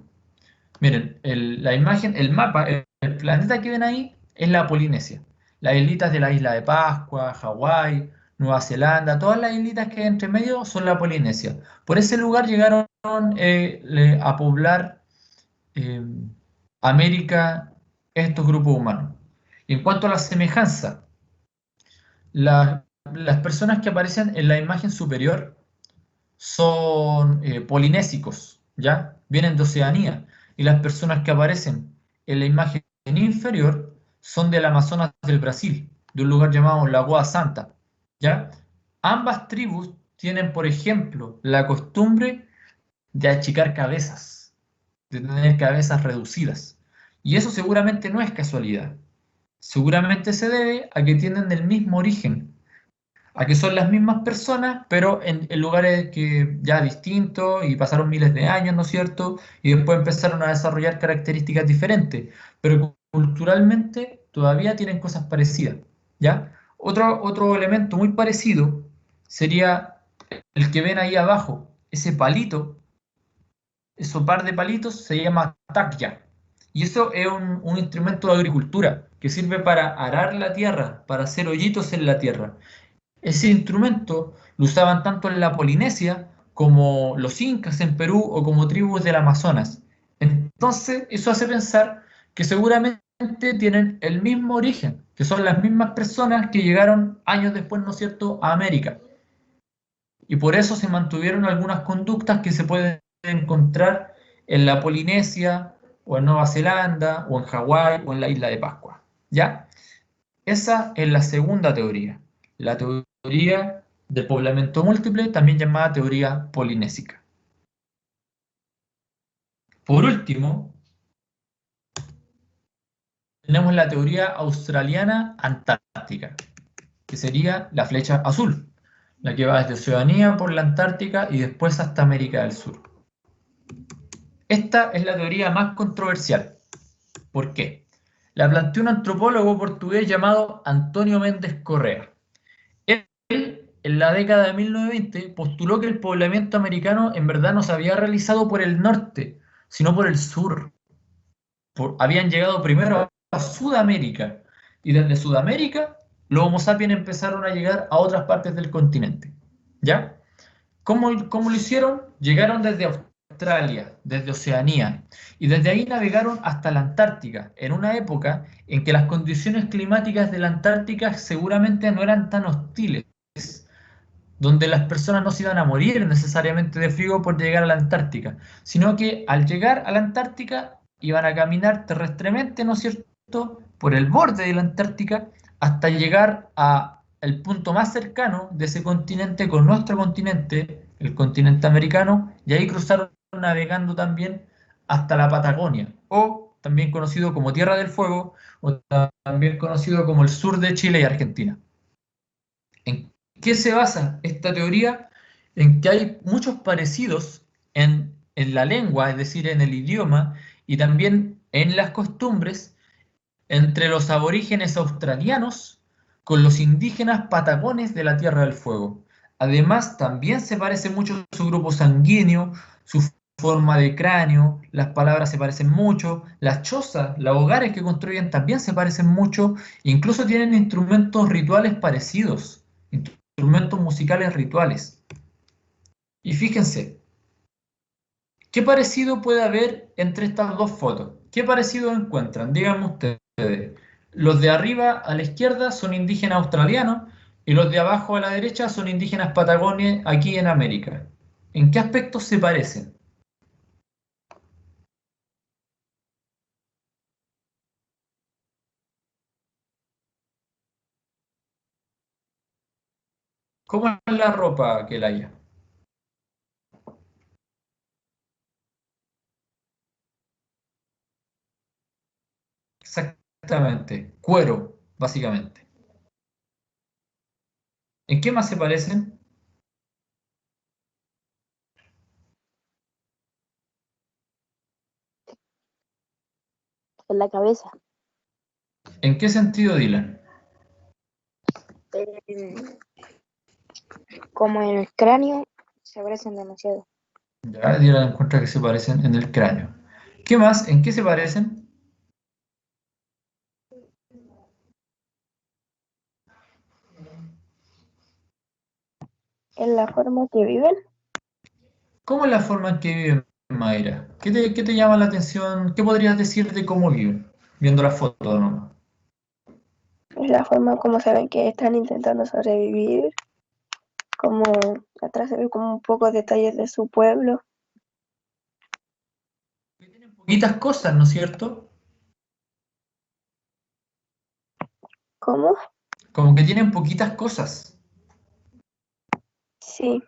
miren, la imagen, el mapa, el planeta que ven ahí es la Polinesia. Las islitas de la isla de Pascua, Hawái, Nueva Zelanda, todas las islitas que hay entre medio son la Polinesia. Por ese lugar llegaron a poblar eh, América estos grupos humanos. Y en cuanto a la semejanza, las personas que aparecen en la imagen superior son polinésicos, ¿ya? Vienen de Oceanía. Y las personas que aparecen en la imagen inferior son del Amazonas del Brasil, de un lugar llamado Lagoa Santa, ¿ya? Ambas tribus tienen, por ejemplo, la costumbre de achicar cabezas, de tener cabezas reducidas. Y eso seguramente no es casualidad. Seguramente se debe a que tienen el mismo origen, a que son las mismas personas, pero en lugares que ya distintos y pasaron miles de años, ¿no es cierto? Y después empezaron a desarrollar características diferentes, pero culturalmente todavía tienen cosas parecidas, ¿ya? Otro elemento muy parecido sería el que ven ahí abajo, ese palito, ese par de palitos se llama takya. Y eso es un instrumento de agricultura que sirve para arar la tierra, para hacer hoyitos en la tierra. Ese instrumento lo usaban tanto en la Polinesia como los incas en Perú o como tribus del Amazonas. Entonces, eso hace pensar que seguramente tienen el mismo origen, que son las mismas personas que llegaron años después, ¿no es cierto?, a América. Y por eso se mantuvieron algunas conductas que se pueden encontrar en la Polinesia, o en Nueva Zelanda, o en Hawái, o en la isla de Pascua, ¿ya? Esa es la segunda teoría, la teoría del poblamiento múltiple, también llamada teoría polinésica. Por último, tenemos la teoría australiana antártica, que sería la flecha azul, la que va desde Oceanía por la Antártica y después hasta América del Sur. Esta es la teoría más controversial. ¿Por qué? La planteó un antropólogo portugués llamado Antonio Méndez Correa. Él, en la década de 1920, postuló que el poblamiento americano en verdad no se había realizado por el norte, sino por el sur. Habían llegado primero a Sudamérica, y desde Sudamérica los Homo sapiens empezaron a llegar a otras partes del continente. ¿Ya? ¿Cómo lo hicieron? Llegaron desde Australia, desde Oceanía, y desde ahí navegaron hasta la Antártica, en una época en que las condiciones climáticas de la Antártica seguramente no eran tan hostiles, donde las personas no se iban a morir necesariamente de frío por llegar a la Antártica, sino que al llegar a la Antártica iban a caminar terrestremente, ¿no es cierto?, por el borde de la Antártica hasta llegar a el punto más cercano de ese continente con nuestro continente, el continente americano, y ahí cruzaron navegando también hasta la Patagonia, o también conocido como Tierra del Fuego, o también conocido como el sur de Chile y Argentina. ¿En qué se basa esta teoría? En que hay muchos parecidos en la lengua, es decir, en el idioma, y también en las costumbres, entre los aborígenes australianos con los indígenas patagones de la Tierra del Fuego. Además, también se parece mucho su grupo sanguíneo, su forma de cráneo, las palabras se parecen mucho, las chozas, los hogares que construyen también se parecen mucho, incluso tienen instrumentos rituales parecidos, instrumentos musicales rituales. Y fíjense, ¿qué parecido puede haber entre estas dos fotos? ¿Qué parecido encuentran? Díganme ustedes. Los de arriba a la izquierda son indígenas australianos y los de abajo a la derecha son indígenas patagonios aquí en América. ¿En qué aspectos se parecen? ¿Cómo es la ropa que la haya? Exactamente, cuero, básicamente. ¿En qué más se parecen? En la cabeza. ¿En qué sentido, Dylan? Como en el cráneo, se parecen demasiado. Ya, Dylan encuentra que se parecen en el cráneo. ¿Qué más? ¿En qué se parecen? En la forma que viven, ¿Cómo es la forma en que viven, Mayra? ¿Qué te llama la atención? ¿Qué podrías decir de cómo viven? Viendo la foto nomás. Es la forma como se ven que están intentando sobrevivir, como atrás se ve como un poco detalles de su pueblo. Tienen poquitas cosas, ¿no es cierto? ¿Cómo? Como que tienen poquitas cosas. Sí,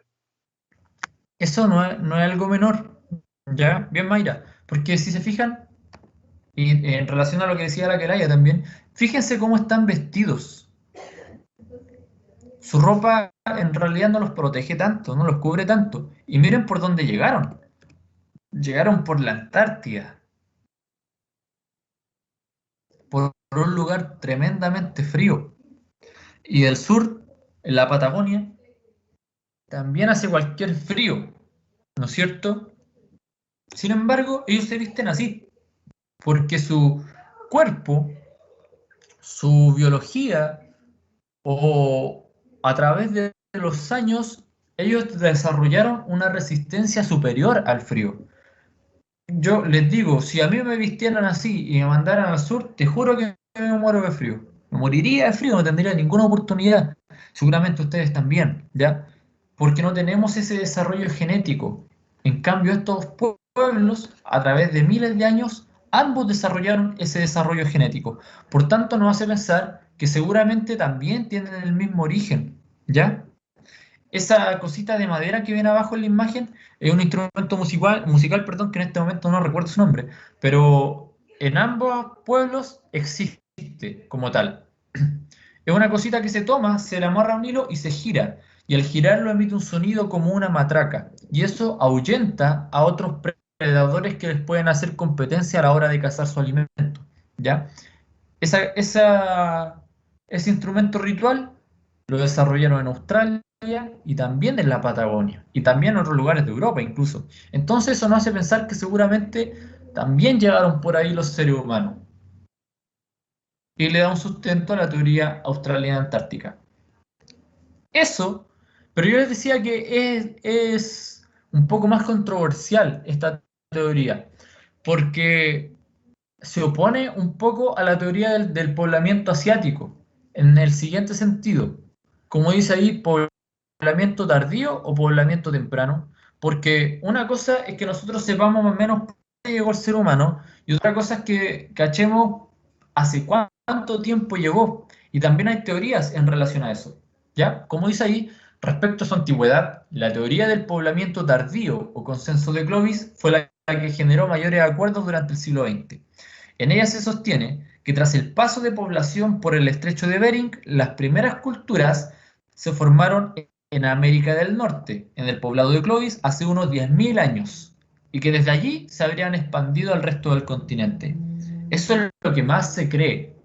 Eso no es algo menor. ¿Ya? Bien, Mayra. Porque si se fijan, y en relación a lo que decía la Kelaya también, fíjense cómo están vestidos. Su ropa en realidad no los protege tanto, no los cubre tanto. Y miren por dónde llegaron. Llegaron por la Antártida, por un lugar tremendamente frío. Y del sur, en la Patagonia, también hace cualquier frío, ¿no es cierto? Sin embargo, ellos se visten así, porque su cuerpo, su biología, o a través de los años, ellos desarrollaron una resistencia superior al frío. Yo les digo, si a mí me vistieran así y me mandaran al sur, te juro que me muero de frío. Me moriría de frío, no tendría ninguna oportunidad. Seguramente ustedes también, ¿ya? Porque no tenemos ese desarrollo genético. En cambio, estos pueblos, a través de miles de años, ambos desarrollaron ese desarrollo genético. Por tanto, nos hace pensar que seguramente también tienen el mismo origen, ¿ya? Esa cosita de madera que viene abajo en la imagen es un instrumento musical, perdón, que en este momento no recuerdo su nombre, pero en ambos pueblos existe como tal. Es una cosita que se toma, se le amarra a un hilo y se gira. Y al girarlo emite un sonido como una matraca. Y eso ahuyenta a otros predadores que les pueden hacer competencia a la hora de cazar su alimento. ¿Ya? Ese instrumento ritual lo desarrollaron en Australia y también en la Patagonia, y también en otros lugares de Europa incluso. Entonces eso nos hace pensar que seguramente también llegaron por ahí los seres humanos. Y le da un sustento a la teoría australiana antártica. Eso, pero yo les decía que es un poco más controversial esta teoría, porque se opone un poco a la teoría del poblamiento asiático, en el siguiente sentido. Como dice ahí, poblamiento tardío o poblamiento temprano, porque una cosa es que nosotros sepamos más o menos por qué llegó el ser humano, y otra cosa es que cachemos hace cuánto tiempo llegó. Y también hay teorías en relación a eso, ¿ya? Como dice ahí, respecto a su antigüedad, la teoría del poblamiento tardío o consenso de Clovis fue la que generó mayores acuerdos durante el siglo XX. En ella se sostiene que tras el paso de población por el estrecho de Bering, las primeras culturas se formaron en América del Norte, en el poblado de Clovis, hace unos 10.000 años, y que desde allí se habrían expandido al resto del continente. Eso es lo que más se cree,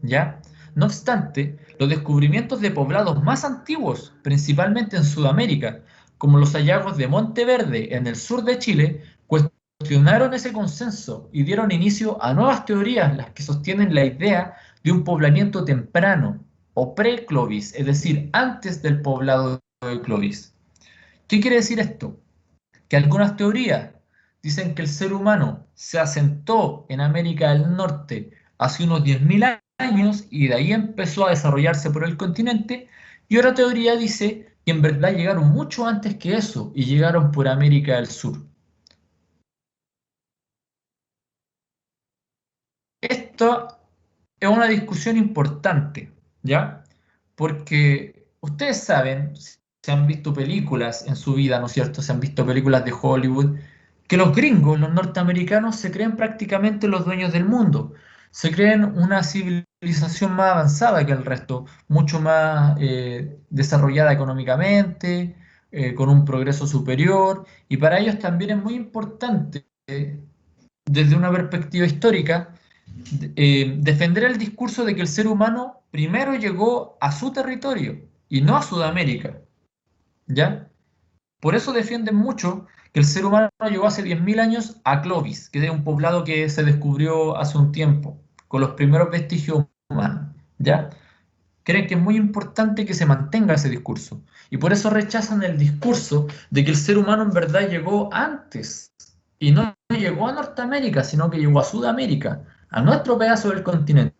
¿ya? No obstante, los descubrimientos de poblados más antiguos, principalmente en Sudamérica, como los hallazgos de Monteverde en el sur de Chile, cuestionaron ese consenso y dieron inicio a nuevas teorías, las que sostienen la idea de un poblamiento temprano o pre-Clovis, es decir, antes del poblado de Clovis. ¿Qué quiere decir esto? Que algunas teorías dicen que el ser humano se asentó en América del Norte hace unos 10.000 años y de ahí empezó a desarrollarse por el continente, y otra teoría dice que en verdad llegaron mucho antes que eso y llegaron por América del Sur. Esto es una discusión importante, ¿ya? Porque ustedes saben, se han visto películas en su vida, ¿no es cierto? Se han visto películas de Hollywood, que los gringos, los norteamericanos, se creen prácticamente los dueños del mundo. Se creen una civilización más avanzada que el resto, mucho más desarrollada económicamente, con un progreso superior, y para ellos también es muy importante, desde una perspectiva histórica, defender el discurso de que el ser humano primero llegó a su territorio y no a Sudamérica, ¿ya? Por eso defienden mucho que el ser humano llegó hace 10.000 años a Clovis, que es un poblado que se descubrió hace un tiempo, con los primeros vestigios humanos, ¿ya? Creen que es muy importante que se mantenga ese discurso. Y por eso rechazan el discurso de que el ser humano en verdad llegó antes. Y no llegó a Norteamérica, sino que llegó a Sudamérica, a nuestro pedazo del continente,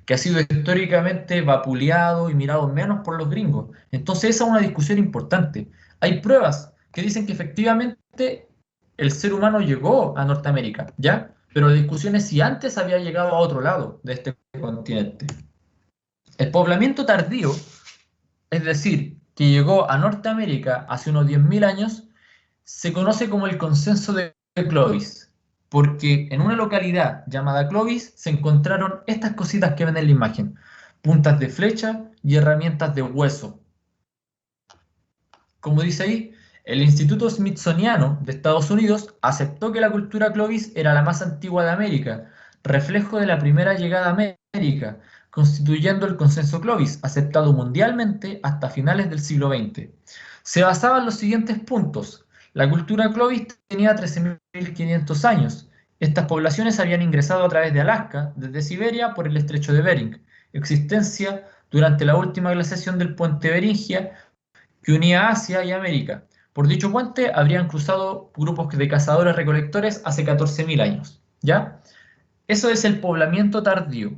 que ha sido históricamente vapuleado y mirado menos por los gringos. Entonces esa es una discusión importante. Hay pruebas que dicen que efectivamente el ser humano llegó a Norteamérica, ¿ya? Pero la discusión es si antes había llegado a otro lado de este continente. El poblamiento tardío, es decir, que llegó a Norteamérica hace unos 10.000 años, se conoce como el consenso de Clovis, porque en una localidad llamada Clovis se encontraron estas cositas que ven en la imagen: puntas de flecha y herramientas de hueso. Como dice ahí, el Instituto Smithsoniano de Estados Unidos aceptó que la cultura Clovis era la más antigua de América, reflejo de la primera llegada a América, constituyendo el consenso Clovis, aceptado mundialmente hasta finales del siglo XX. Se basaba en los siguientes puntos. La cultura Clovis tenía 13.500 años. Estas poblaciones habían ingresado a través de Alaska, desde Siberia, por el estrecho de Bering. Existencia durante la última glaciación del puente Beringia, que unía Asia y América. Por dicho puente habrían cruzado grupos de cazadores-recolectores hace 14.000 años, ¿ya? Eso es el poblamiento tardío.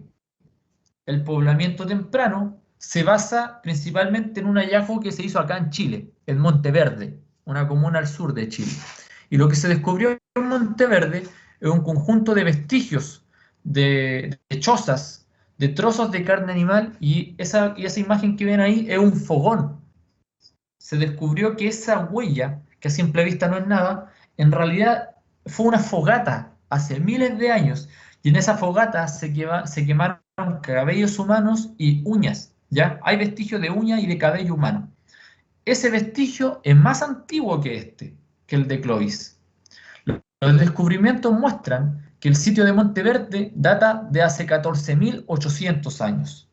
El poblamiento temprano se basa principalmente en un hallazgo que se hizo acá en Chile, en Monteverde, una comuna al sur de Chile. Y lo que se descubrió en Monteverde es un conjunto de vestigios de chozas, de trozos de carne animal, y esa imagen que ven ahí es un fogón. Se descubrió que esa huella, que a simple vista no es nada, en realidad fue una fogata hace miles de años, y en esa fogata se quemaron cabellos humanos y uñas, ¿ya? Hay vestigios de uña y de cabello humano. Ese vestigio es más antiguo que el de Clovis. Los descubrimientos muestran que el sitio de Monteverde data de hace 14.800 años.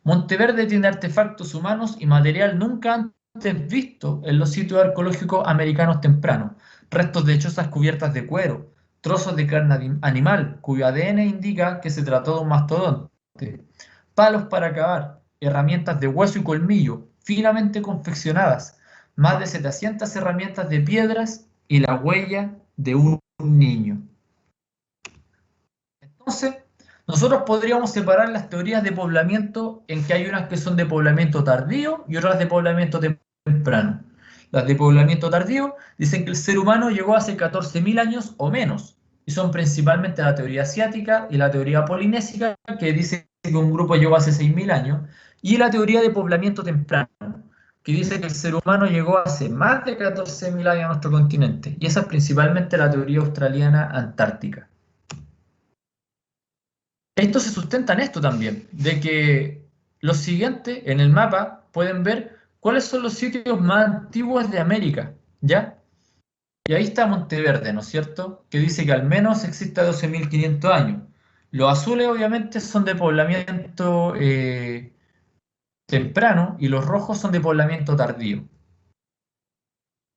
Monteverde tiene artefactos humanos y material nunca antes visto en los sitios arqueológicos americanos tempranos: restos de chozas cubiertas de cuero, trozos de carne animal cuyo ADN indica que se trató de un mastodonte, palos para cavar, herramientas de hueso y colmillo finamente confeccionadas, más de 700 herramientas de piedras y la huella de un niño. Entonces, nosotros podríamos separar las teorías de poblamiento en que hay unas que son de poblamiento tardío y otras de poblamiento temprano. Las de poblamiento tardío dicen que el ser humano llegó hace 14.000 años o menos, y son principalmente la teoría asiática y la teoría polinésica, que dice que un grupo llegó hace 6.000 años, y la teoría de poblamiento temprano, que dice que el ser humano llegó hace más de 14.000 años a nuestro continente, y esa es principalmente la teoría australiana antártica. Esto se sustenta en esto también, de que los siguientes en el mapa pueden ver cuáles son los sitios más antiguos de América, ¿ya? Y ahí está Monteverde, ¿no es cierto? Que dice que al menos existe 12.500 años. Los azules obviamente son de poblamiento temprano y los rojos son de poblamiento tardío.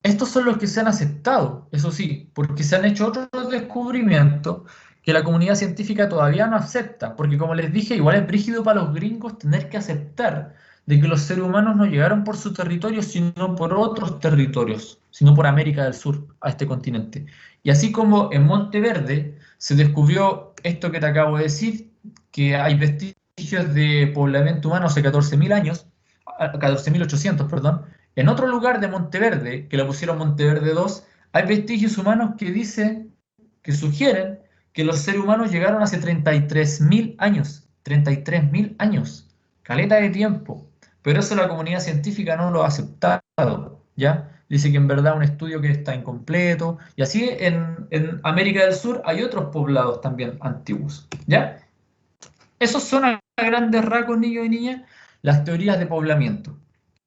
Estos son los que se han aceptado, eso sí, porque se han hecho otros descubrimientos que la comunidad científica todavía no acepta, porque como les dije, igual es brígido para los gringos tener que aceptar de que los seres humanos no llegaron por su territorio, sino por otros territorios, sino por América del Sur, a este continente. Y así como en Monteverde se descubrió esto que te acabo de decir, que hay vestigios de poblamiento humano hace 14.000 años, 14.800, perdón, en otro lugar de Monteverde, que le pusieron Monteverde 2, hay vestigios humanos que dicen, que sugieren que los seres humanos llegaron hace 33.000 años. 33.000 años. Caleta de tiempo. Pero eso la comunidad científica no lo ha aceptado, ¿ya? Dice que en verdad un estudio que está incompleto. Y así en América del Sur hay otros poblados también antiguos, ¿ya? Esos son a grandes rasgos, niños y niñas, las teorías de poblamiento.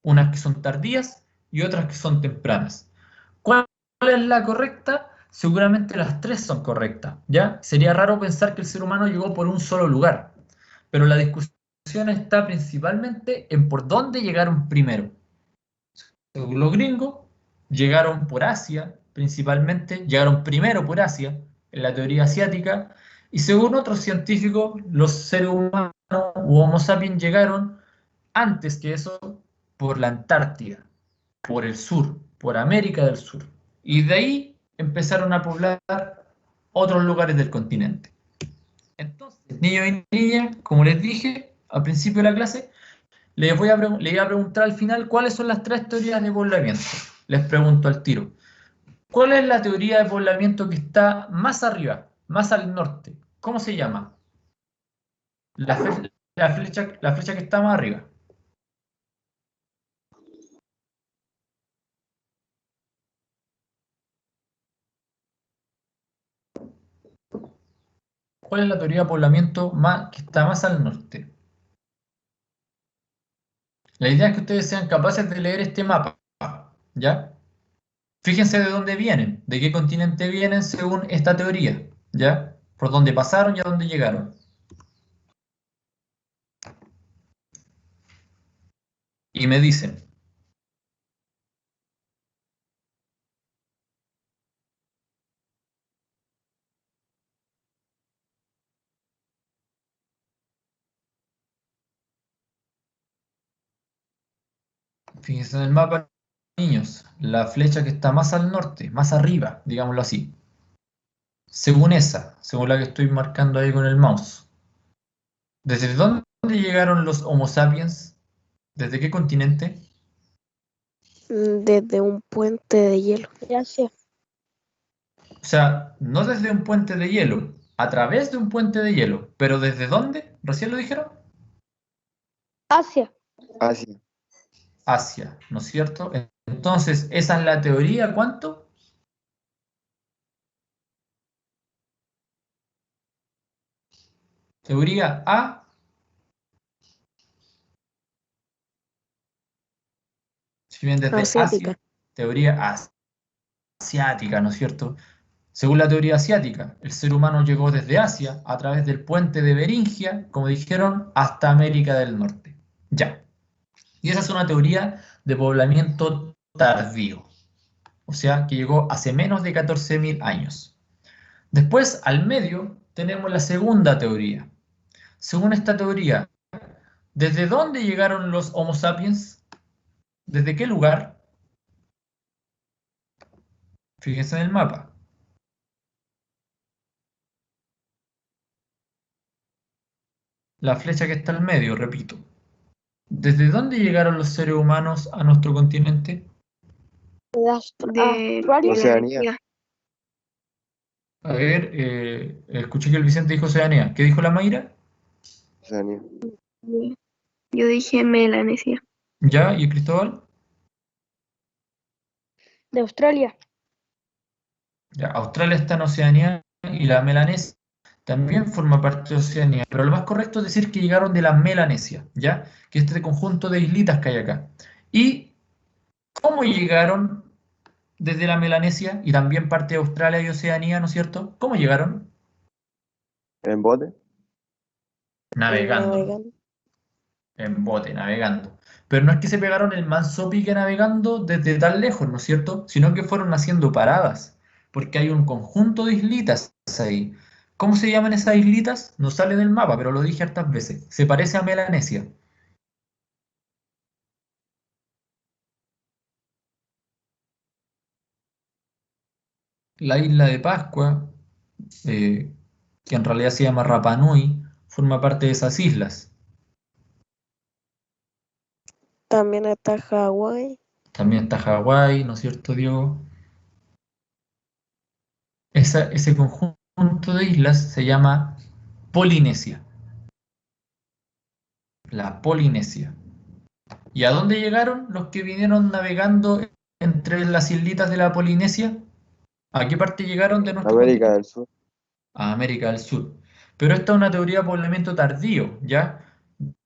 Unas que son tardías y otras que son tempranas. ¿Cuál es la correcta? Seguramente las tres son correctas, ¿ya? Sería raro pensar que el ser humano llegó por un solo lugar, pero la discusión está principalmente en por dónde llegaron primero. Según los gringos, llegaron por Asia, principalmente, llegaron primero por Asia, en la teoría asiática, y según otros científicos, los seres humanos u Homo sapiens llegaron antes que eso por la Antártida, por el sur, por América del Sur. Y de ahí empezaron a poblar otros lugares del continente. Entonces, niños y niñas, como les dije al principio de la clase, les iba a preguntar al final cuáles son las tres teorías de poblamiento. Les pregunto al tiro. ¿Cuál es la teoría de poblamiento que está más arriba, más al norte? ¿Cómo se llama? La flecha que está más arriba. ¿Cuál es la teoría de poblamiento que está más al norte? La idea es que ustedes sean capaces de leer este mapa, ¿ya? Fíjense de dónde vienen, de qué continente vienen según esta teoría, ¿ya? Por dónde pasaron y a dónde llegaron. Y me dicen. Fíjense en el mapa, niños, la flecha que está más al norte, más arriba, digámoslo así. Según esa, según la que estoy marcando ahí con el mouse. ¿Desde dónde llegaron los Homo sapiens? ¿Desde qué continente? Desde un puente de hielo. Gracias. O sea, no desde un puente de hielo, a través de un puente de hielo. ¿Pero desde dónde? ¿Recién lo dijeron? Asia. Asia. Asia, ¿no es cierto? Entonces, esa es la teoría, ¿cuánto? Teoría A. Si bien desde Asiática. Asia, teoría asiática, ¿no es cierto? Según la teoría asiática, el ser humano llegó desde Asia a través del puente de Beringia, como dijeron, hasta América del Norte. Ya. Y esa es una teoría de poblamiento tardío. O sea, que llegó hace menos de 14.000 años. Después, al medio, tenemos la segunda teoría. Según esta teoría, ¿desde dónde llegaron los Homo sapiens? ¿Desde qué lugar? Fíjense en el mapa. La flecha que está al medio, repito. ¿Desde dónde llegaron los seres humanos a nuestro continente? De Oceanía. A ver, escuché que el Vicente dijo Oceanía. ¿Qué dijo la Mayra? Oceanía. Yo dije Melanesia. ¿Ya? ¿Y Cristóbal? De Australia. Ya, Australia está en Oceanía y la Melanesia también forma parte de Oceanía, pero lo más correcto es decir que llegaron de la Melanesia, ¿ya? Que es este conjunto de islitas que hay acá. ¿Y cómo llegaron desde la Melanesia y también parte de Australia y Oceanía, ¿no es cierto? ¿Cómo llegaron? ¿En bote? Navegando, Navegando. en bote, navegando. Pero no es que se pegaron el manso pique navegando desde tan lejos, ¿no es cierto? Sino que fueron haciendo paradas, porque hay un conjunto de islitas ahí. ¿Cómo se llaman esas islitas? No sale del mapa, pero lo dije hartas veces. Se parece a Melanesia. La isla de Pascua, eh, que en realidad se llama Rapa Nui, forma parte de esas islas. También está Hawái. También está Hawái, ¿no es cierto, Diego? Ese conjunto de islas se llama Polinesia, la Polinesia. ¿Y a dónde llegaron los que vinieron navegando entre las islitas de la Polinesia? ¿A qué parte llegaron de nuestro América continente? del Sur. A América del Sur. Pero esta es una teoría de poblamiento tardío, ¿ya?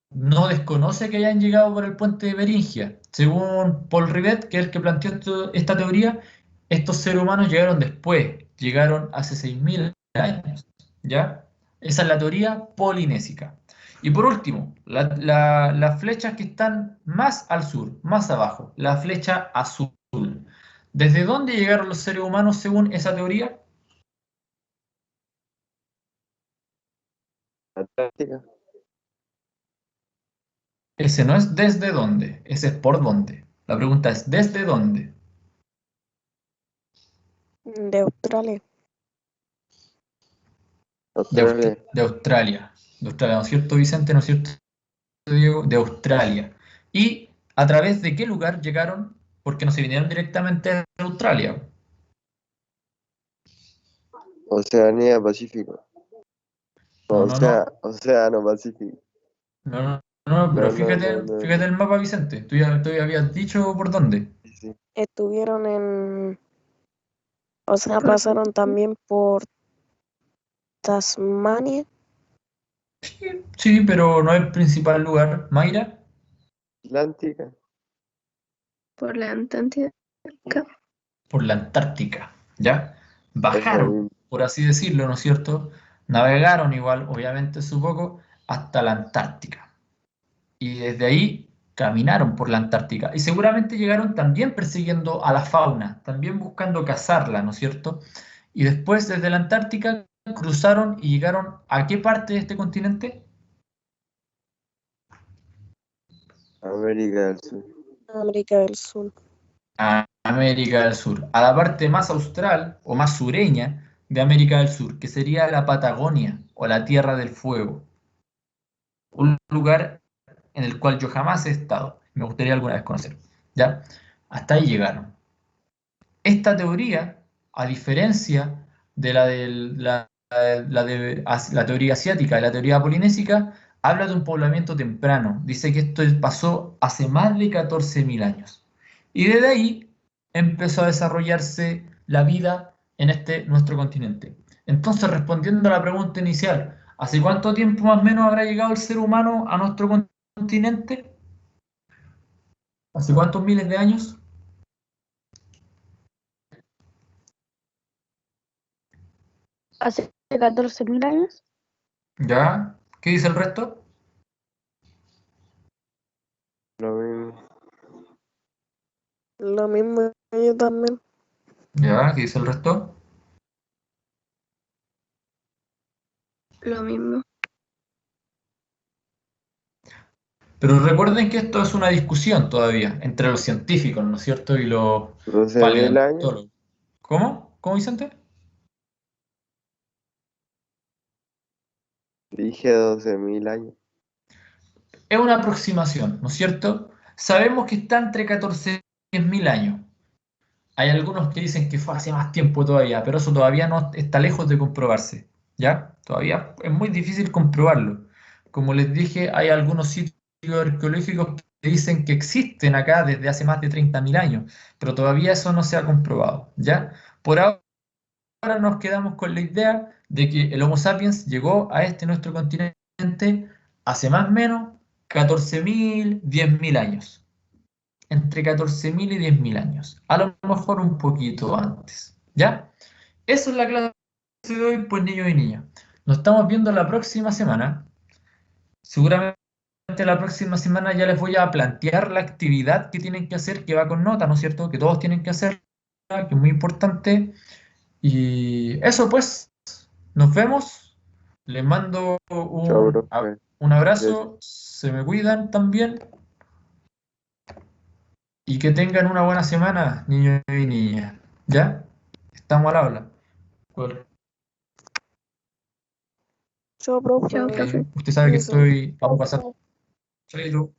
No desconoce que hayan llegado por el puente de Beringia. Según Paul Rivet, que es el que planteó esta teoría, estos seres humanos llegaron después, llegaron hace 6.000 años, ¿ya? Esa es la teoría polinésica. Y por último, las flechas que están más al sur, más abajo, la flecha azul. ¿Desde dónde llegaron los seres humanos según esa teoría? Antártica. Ese no es desde dónde, ese es por dónde. La pregunta es ¿desde dónde? De Australia. Australia. De Australia. De Australia, ¿no es cierto, Vicente? ¿No es cierto, Diego? De Australia. ¿Y a través de qué lugar llegaron? Porque no se vinieron directamente de Australia. Oceanía, Pacífico. No, O no, sea, no. Océano Pacífico. No, no, no, pero No, no, no, fíjate, no, fíjate no. el mapa, Vicente. Tú ya habías dicho por dónde. Sí, sí. Estuvieron en... O sea, Por- pasaron también por Tasmania. Sí, pero no es el principal lugar. Mayra, Atlántica. Por la Antártida. por la Antártica. ¿Ya? Es lo Bajaron, mismo. por así decirlo, ¿no es cierto? Navegaron igual, obviamente, su poco, hasta la Antártica. Y desde ahí caminaron por la Antártica y seguramente llegaron también persiguiendo a la fauna, también buscando cazarla, ¿no es cierto? Y después desde la Antártica cruzaron y llegaron ¿a qué parte de este continente? América del Sur. América del Sur. A América del Sur, a la parte más austral o más sureña de América del Sur, que sería la Patagonia o la Tierra del Fuego, un lugar en el cual yo jamás he estado, me gustaría alguna vez conocer, ¿ya? Hasta ahí llegaron. Esta teoría, a diferencia de la teoría asiática y la teoría polinésica, habla de un poblamiento temprano. Dice que esto pasó hace más de 14.000 años. Y desde ahí empezó a desarrollarse la vida en este nuestro continente. Entonces, respondiendo a la pregunta inicial, ¿hace cuánto tiempo más o menos habrá llegado el ser humano a nuestro continente? ¿Hace cuántos miles de años? Hace 14.000 años. ¿Ya? ¿Qué dice el resto? Lo mismo. Lo mismo yo también. ¿Ya? ¿Qué dice el resto? Lo mismo. Pero recuerden que esto es una discusión todavía entre los científicos, ¿no es cierto? Y los 12.000 años. paleontólogos. ¿Cómo? ¿Cómo, Vicente? Dije 12.000 años. Es una aproximación, ¿no es cierto? Sabemos que está entre 14 y 10.000 años. Hay algunos que dicen que fue hace más tiempo todavía, pero eso todavía no está lejos de comprobarse, ¿ya? Todavía es muy difícil comprobarlo. Como les dije, hay algunos sitios arqueológicos que dicen que existen acá desde hace más de 30.000 años, pero todavía eso no se ha comprobado, ¿ya? Por ahora nos quedamos con la idea de que el Homo sapiens llegó a este nuestro continente hace más o menos 14.000, 10.000 años. Entre 14.000 y 10.000 años. A lo mejor un poquito antes. ¿Ya? Eso es la clase de hoy, pues niños y niñas. Nos estamos viendo la próxima semana. Seguramente la próxima semana ya les voy a plantear la actividad que tienen que hacer, que va con nota, ¿no es cierto? Que todos tienen que hacer, que es muy importante. Y eso pues, nos vemos. Les mando Chao, profe. un abrazo. Se me cuidan también. Y que tengan una buena semana, niños y niñas. ¿Ya? Estamos al habla. Chao, profe. Chao, profe. Usted sabe que Eso. estoy. Vamos a pasar. Chaito.